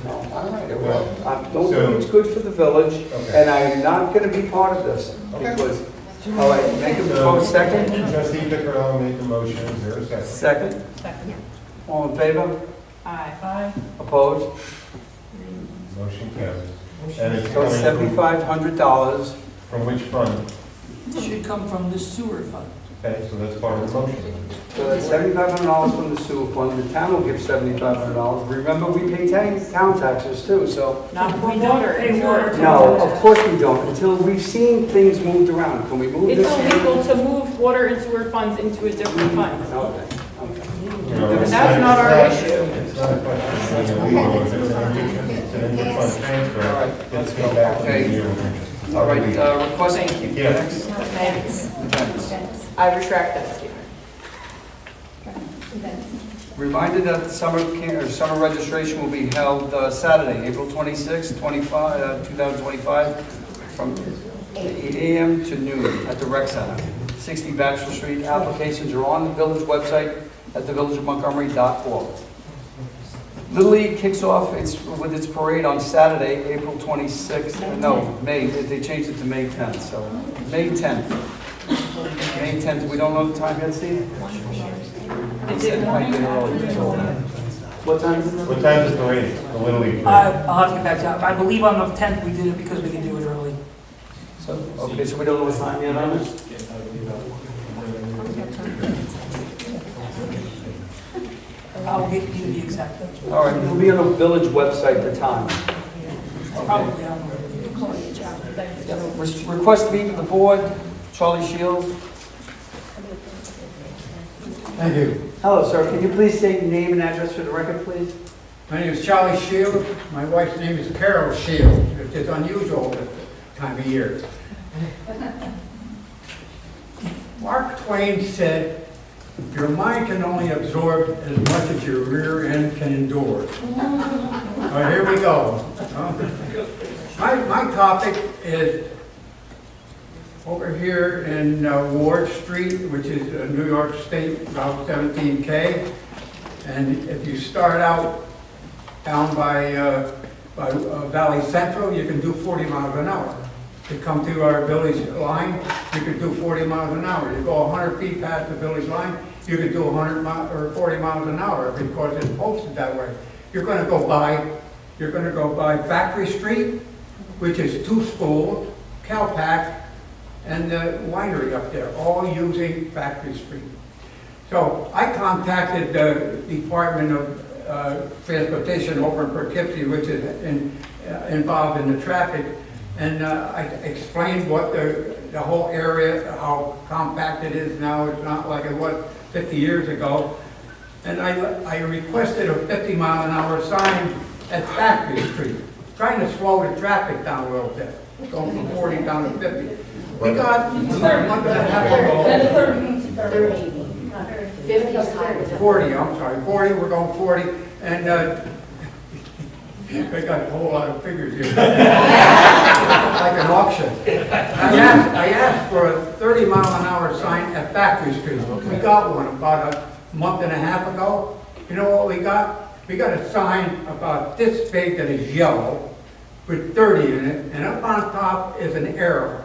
No, all right, well, I don't think it's good for the village, and I'm not gonna be part of this. Because, all right, make a vote second. Trustee Piccarello made the motion, is there a second? Second? Second. All in favor? Aye. Opposed? Motion carries. And it's So coming from $7,500. which fund? It should come from the sewer fund. Okay, so that's part of the motion. So that's $7,500 from the sewer fund. The town will give $7,500. Remember, we pay town taxes too, so. Not for We don't water. pay it's water. sewer. No, of course we don't, until we've seen things moved around. Can we move It's this? illegal to move water and sewer funds into a different fund. Okay. You know, it's That's not our issue. It's not a question of being illegal, if it's an interfund transfer, let's go back to the Okay. year. All right, request. Thank you. Yes. Thanks. I retract that statement. Reminded that the summer registration will be held Saturday, April 26, 2025, from 8 a.m. to noon at the Rec Center, 60 Bachelor Street. Applications are on the village website at thevillageofmontgomery.org. Little League kicks off with its parade on Saturday, April 26th. No, May. They changed it to May 10th. So May 10th. May 10th. We don't know the time yet, Steve? Is it morning? What time is it? What time is the parade, the Little League parade? I'll have to get back to that. I believe on the 10th we did it because we can do it early. So, okay, so we don't know what time yet on it? I'll get you the exact time. All right, it'll be on the village website, the time. Probably on the. Request to meet with the board, Charlie Shields. Thank you. Hello, sir, can you please state your name and address for the record, please? My name is Charlie Shield. My wife's name is Carol Shield, which is unusual at this time of year. Mark Twain said, "Your mind can only absorb as much as your rear end can endure." All right, here we go. My topic is over here in Ward Street, which is New York State, about 17K. And if you start out down by Valley Central, you can do 40 miles an hour. To come to our village line, you could do 40 miles an hour. You go 100 feet past the village line, you could do 100 or 40 miles an hour because it's posted that way. You're going to go by Factory Street, which is 2 schools, Calpac, and the winery up there, all using Factory Street. So I contacted the Department of Transportation over in Poughkeepsie, which is involved in the traffic, and I explained what the the whole area, how compact it is now, it's not like it was 50 years ago. And I requested a 50-mile-an-hour sign at Factory Street, trying to slow the traffic down a little bit, going from 40 down to 50. We got, a month and a half ago, 40, I'm sorry, 40, we're going 40, and they got a whole lot of figures here. Like an auction. I asked for a 30-mile-an-hour sign at Factory Street. We got one about a month and a half ago. You know what we got? We got a sign about this big that is yellow with 30 in it, and up on top is an arrow,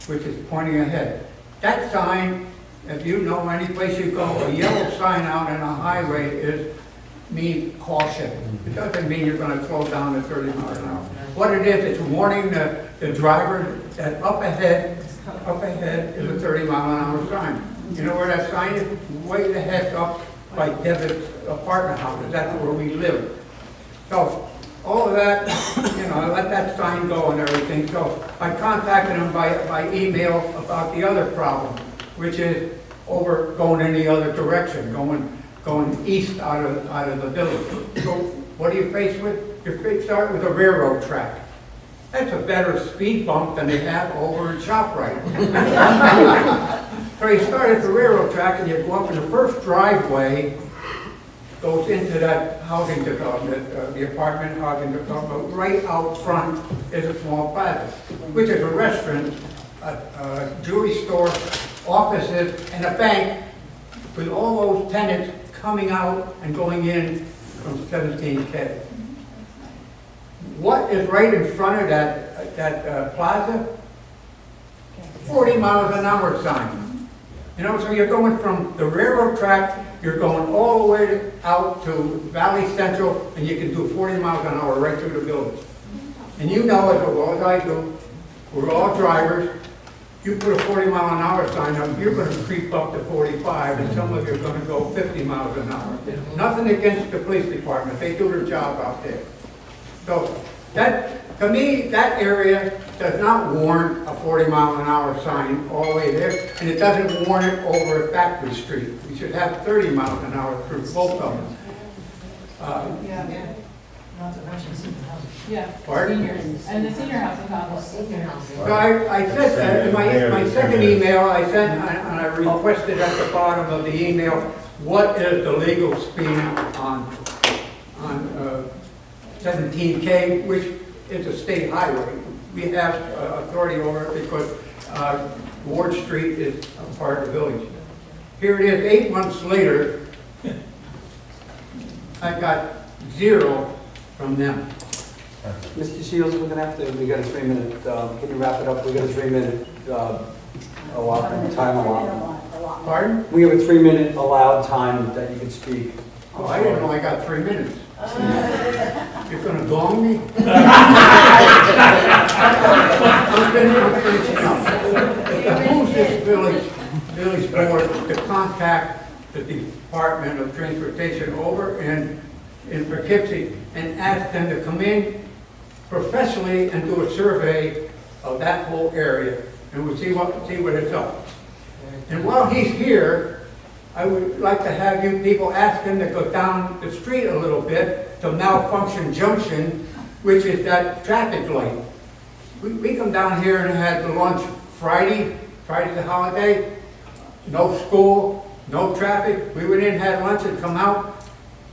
which is pointing ahead. That sign, if you know any place you go, a yellow sign out on a highway means caution. It doesn't mean you're going to slow down to 30 miles an hour. What it is, it's warning the driver that up ahead is a 30-mile-an-hour sign. You know where that sign is? Way the heck up by Devitt's apartment houses. That's where we live. So all of that, you know, I let that sign go and everything. So I contacted him by email about the other problem, which is over going in the other direction, going east out of the village. So what are you faced with? You start with a railroad track. That's a better speed bump than they have over in ShopRite. So you start at the railroad track and you go up, and the first driveway goes into that housing development, the apartment housing development. Right out front is a small plaza, which is a restaurant, a jewelry store, offices, and a bank, with all those tenants coming out and going in from 17K. What is right in front of that plaza? 40 miles an hour sign. You know, so you're going from the railroad track, you're going all the way out to Valley Central, and you can do 40 miles an hour right through the village. And you know as well as I do, we're all drivers. You put a 40-mile-an-hour sign up, you're going to creep up to 45, and some of you are going to go 50 miles an hour. Nothing against the police department. They do their job out there. So that, to me, that area does not warrant a 40-mile-an-hour sign all the way there, and it doesn't warrant it over at Factory Street. We should have 30 miles an hour through both of them. Not to mention senior housing. Yeah. Pardon? Seniors. And the senior housing complex. So I said that in my second email, I sent, and I requested at the bottom of the email, what is the legal speed on 17K, which is a state highway. We have authority over it because Ward Street is a part of the village. Here it is, 8 months later, I got 0 from them. Mr. Shields, we're gonna have to, we got a 3-minute, can you wrap it up? We got a 3-minute time allowed. Pardon? We have a 3-minute allowed time that you can speak. Oh, I didn't know I got 3 minutes. You're gonna gong me? I'm finishing up. It behooves this village board to contact the Department of Transportation over in Poughkeepsie and ask them to come in professionally and do a survey of that whole area, and we'll see what it's up. And while he's here, I would like to have you people ask him to go down the street a little bit to Malfunction Junction, which is that traffic light. We come down here and had lunch Friday's a holiday, no school, no traffic. We went in, had lunch, and come out.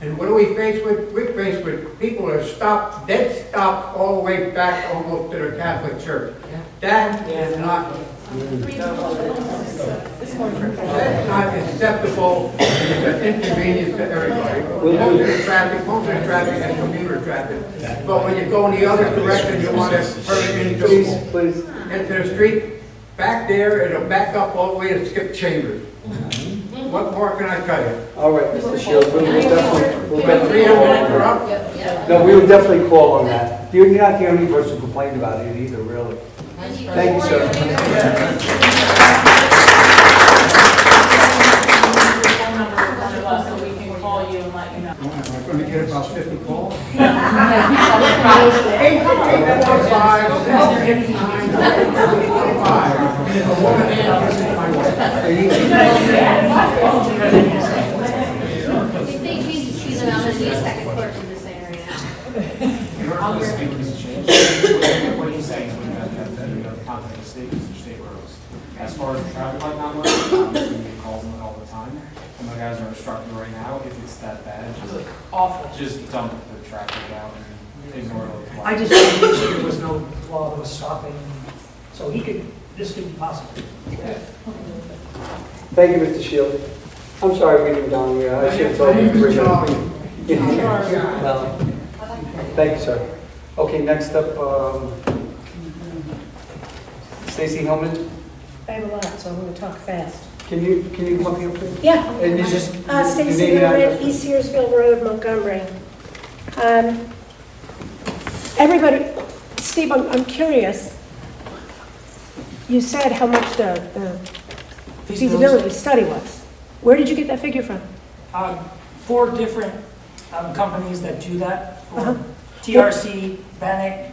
And what are we faced with? We're faced with people that are stopped, dead stopped all the way back almost to the Catholic Church. That is not, that's not acceptable. It's an inconvenience to everybody. Most of the traffic is commuter traffic. But when you go in the other direction, you want to hurry into the street, back there, it'll back up all the way to Skip Chambers. What more can I tell you? All right, Mr. Shields, we'll definitely No, we would definitely call on that. You're not the only person complained about it either, really. Thank you, sir. So we can call you and let you know. I'm going to get about 50 calls. 845-789-45. If they change the trees, I'm gonna be a second clerk in this area now. What he's saying is when you have to contact the state, because they're state roads. As far as the traffic light not working, obviously we get calls on it all the time. And my guys are instructing right now, if it's that bad, just dump the traffic out and ignore those lights. I just wanted to make sure there was no law that was stopping, so this could be possible. Thank you, Mr. Shield. I'm sorry we didn't down here. I should have told you to bring it up. Well, thank you, sir. Okay, next up, Stacy Hellman. I have a lot, so I'm going to talk fast. Can you come up here, please? Yeah. And you just Stacy your name and Hillman, address? East Searsville Road, Montgomery. Everybody, Steve, I'm curious. You said how much the feasibility study was. Where did you get that figure from? 4 different companies that do that. TRC, Bannock.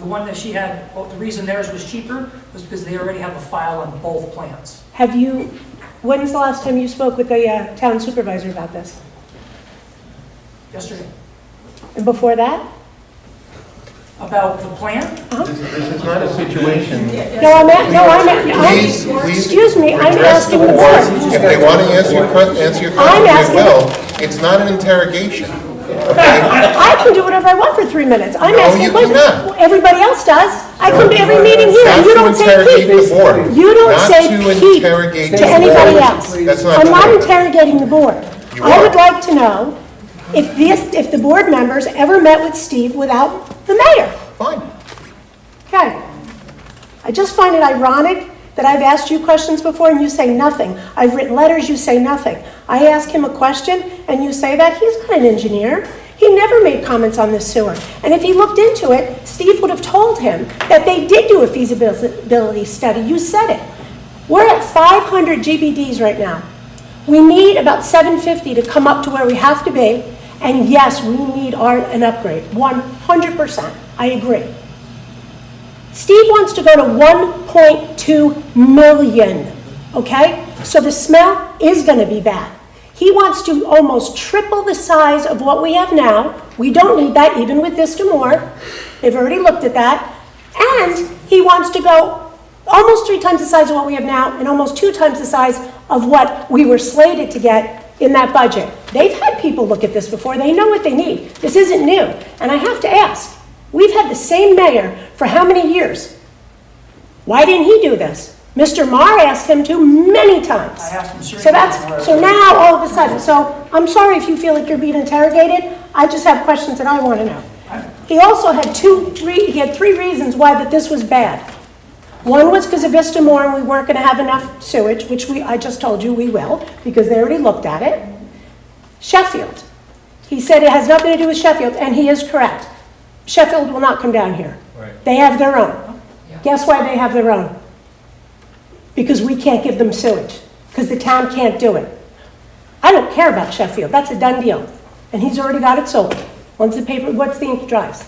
The one that she had, the reason theirs was cheaper was because they already have a file on both plans. When's the last time you spoke with the town supervisor about this? Yesterday. And before that? About the plan? This is not a situation. Please, excuse me, I'm asking the board. If they want to answer your question, they will. It's not an interrogation. Okay? I can do whatever I want for 3 minutes. I'm No, asking you questions. cannot. Everybody else does. I come to every meeting here. Not You to don't say interrogate peep. the board. You don't Not say to peep interrogate to the anybody board. else. That's not I'm not true. interrogating the board. You I are. would like to know if the board members ever met with Steve without the mayor. Fine. Okay. I just find it ironic that I've asked you questions before and you say nothing. I've written letters, you say nothing. I ask him a question and you say that he's not an engineer. He never made comments on this sewer. And if he looked into it, Steve would have told him that they did do a feasibility study. You said it. We're at 500 GBDs right now. We need about 750 to come up to where we have to be. And yes, we need an upgrade, 100%. I agree. Steve wants to go to 1.2 million, okay? So the smell is going to be bad. He wants to almost triple the size of what we have now. We don't need that even with Vista More. They've already looked at that. And he wants to go almost 3 times the size of what we have now and almost 2 times the size of what we were slated to get in that budget. They've had people look at this before. They know what they need. This isn't new. And I have to ask, we've had the same mayor for how many years? Why didn't he do this? Mr. Marr asked him to many times. I asked him So now all of a sudden, so I'm sorry if you feel like you're being interrogated. I just have questions that I want to know. He also had 3 reasons why that this was bad. One was because of Vista More and we weren't going to have enough sewage, which I just told you we will, because they already looked at it. Sheffield. He said it has nothing to do with Sheffield, and he is correct. Sheffield will not come down here. Right. They have their own. Guess why they have their own? Because we can't give them sewage, because the town can't do it. I don't care about Sheffield. That's a done deal. And he's already got it sold. Once the ink dries.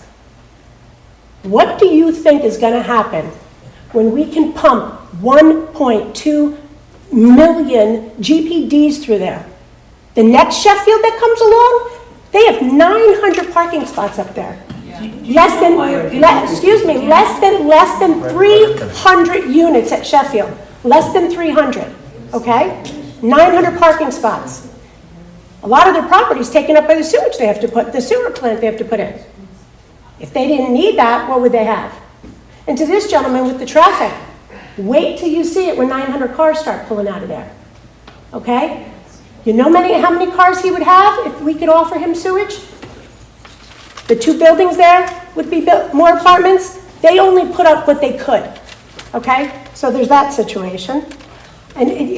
What do you think is going to happen when we can pump 1.2 million GPDs through there? The next Sheffield that comes along, they have 900 parking spots up there. Less than 300 units at Sheffield. Less than 300, okay? 900 parking spots. A lot of their property is taken up by the sewage they have to put, the sewer plant they have to put in. If they didn't need that, what would they have? And to this gentleman with the traffic, wait till you see it when 900 cars start pulling out of there, okay? You know how many cars he would have if we could offer him sewage? The 2 buildings there would be built, more apartments. They only put up what they could, okay? So there's that situation. And it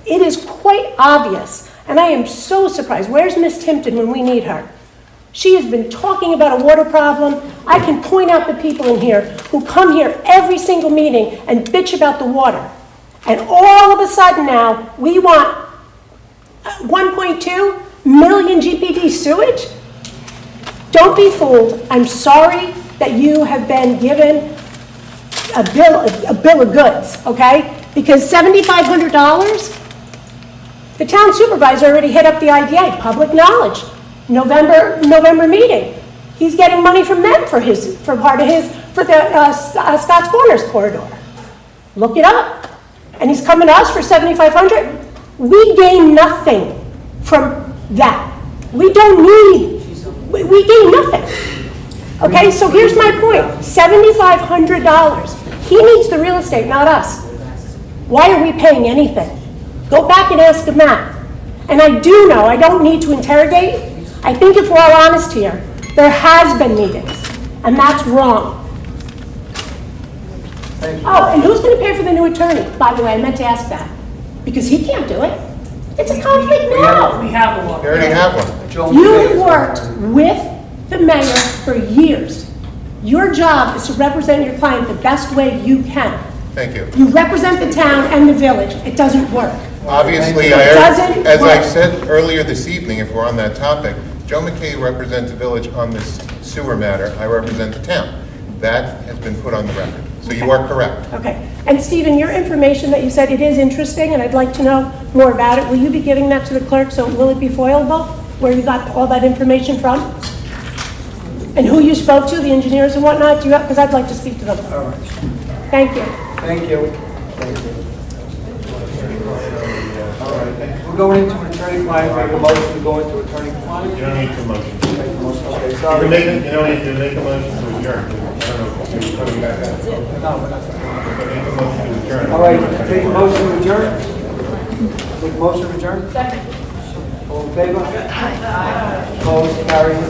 is quite obvious, and I am so surprised. Where's Miss Timpton when we need her? She has been talking about a water problem. I can point out the people in here who come here every single meeting and bitch about the water. And all of a sudden now, we want 1.2 million GPD sewage? Don't be fooled. I'm sorry that you have been given a bill of goods, okay? Because $7,500, the town supervisor already hit up the IDA, public knowledge, November meeting. He's getting money from them for the Scotts Corners corridor. Look it up. And he's coming to us for $7,500. We gain nothing from that. We don't need, we gain nothing. Okay, so here's my point, $7,500. He needs the real estate, not us. Why are we paying anything? Go back and ask him that. And I do know, I don't need to interrogate. I think if we're all honest here, there has been meetings, and that's wrong. Oh, and who's going to pay for the new attorney? By the way, I meant to ask that, because he can't do it. It's a conflict now. We have one. They already have one. You've worked with the mayor for years. Your job is to represent your client the best way you can. Thank you. You represent the town and the village. It doesn't work. Obviously, as I said earlier this evening, if we're on that topic, Joe McKay represents the village on this sewer matter. I represent the town. That has been put on the record. So you are correct. Okay. And Stephen, your information that you said, it is interesting, and I'd like to know more about it. Will you be giving that to the clerk? So will it be foilable, where you got all that information from? And who you spoke to, the engineers and whatnot? Because I'd like to speak to them. All right. Thank you. Thank you. Thank you. All right. We're going into attorney-client. Make a motion to go into attorney-client. You don't need to motion. Okay, You sorry. don't need to make a motion to adjourn. I don't know if you're coming back out. No, we're not. Make a motion to adjourn. All right, take a motion to adjourn. Take a motion to adjourn. Second. All in favor? Opposed, carried.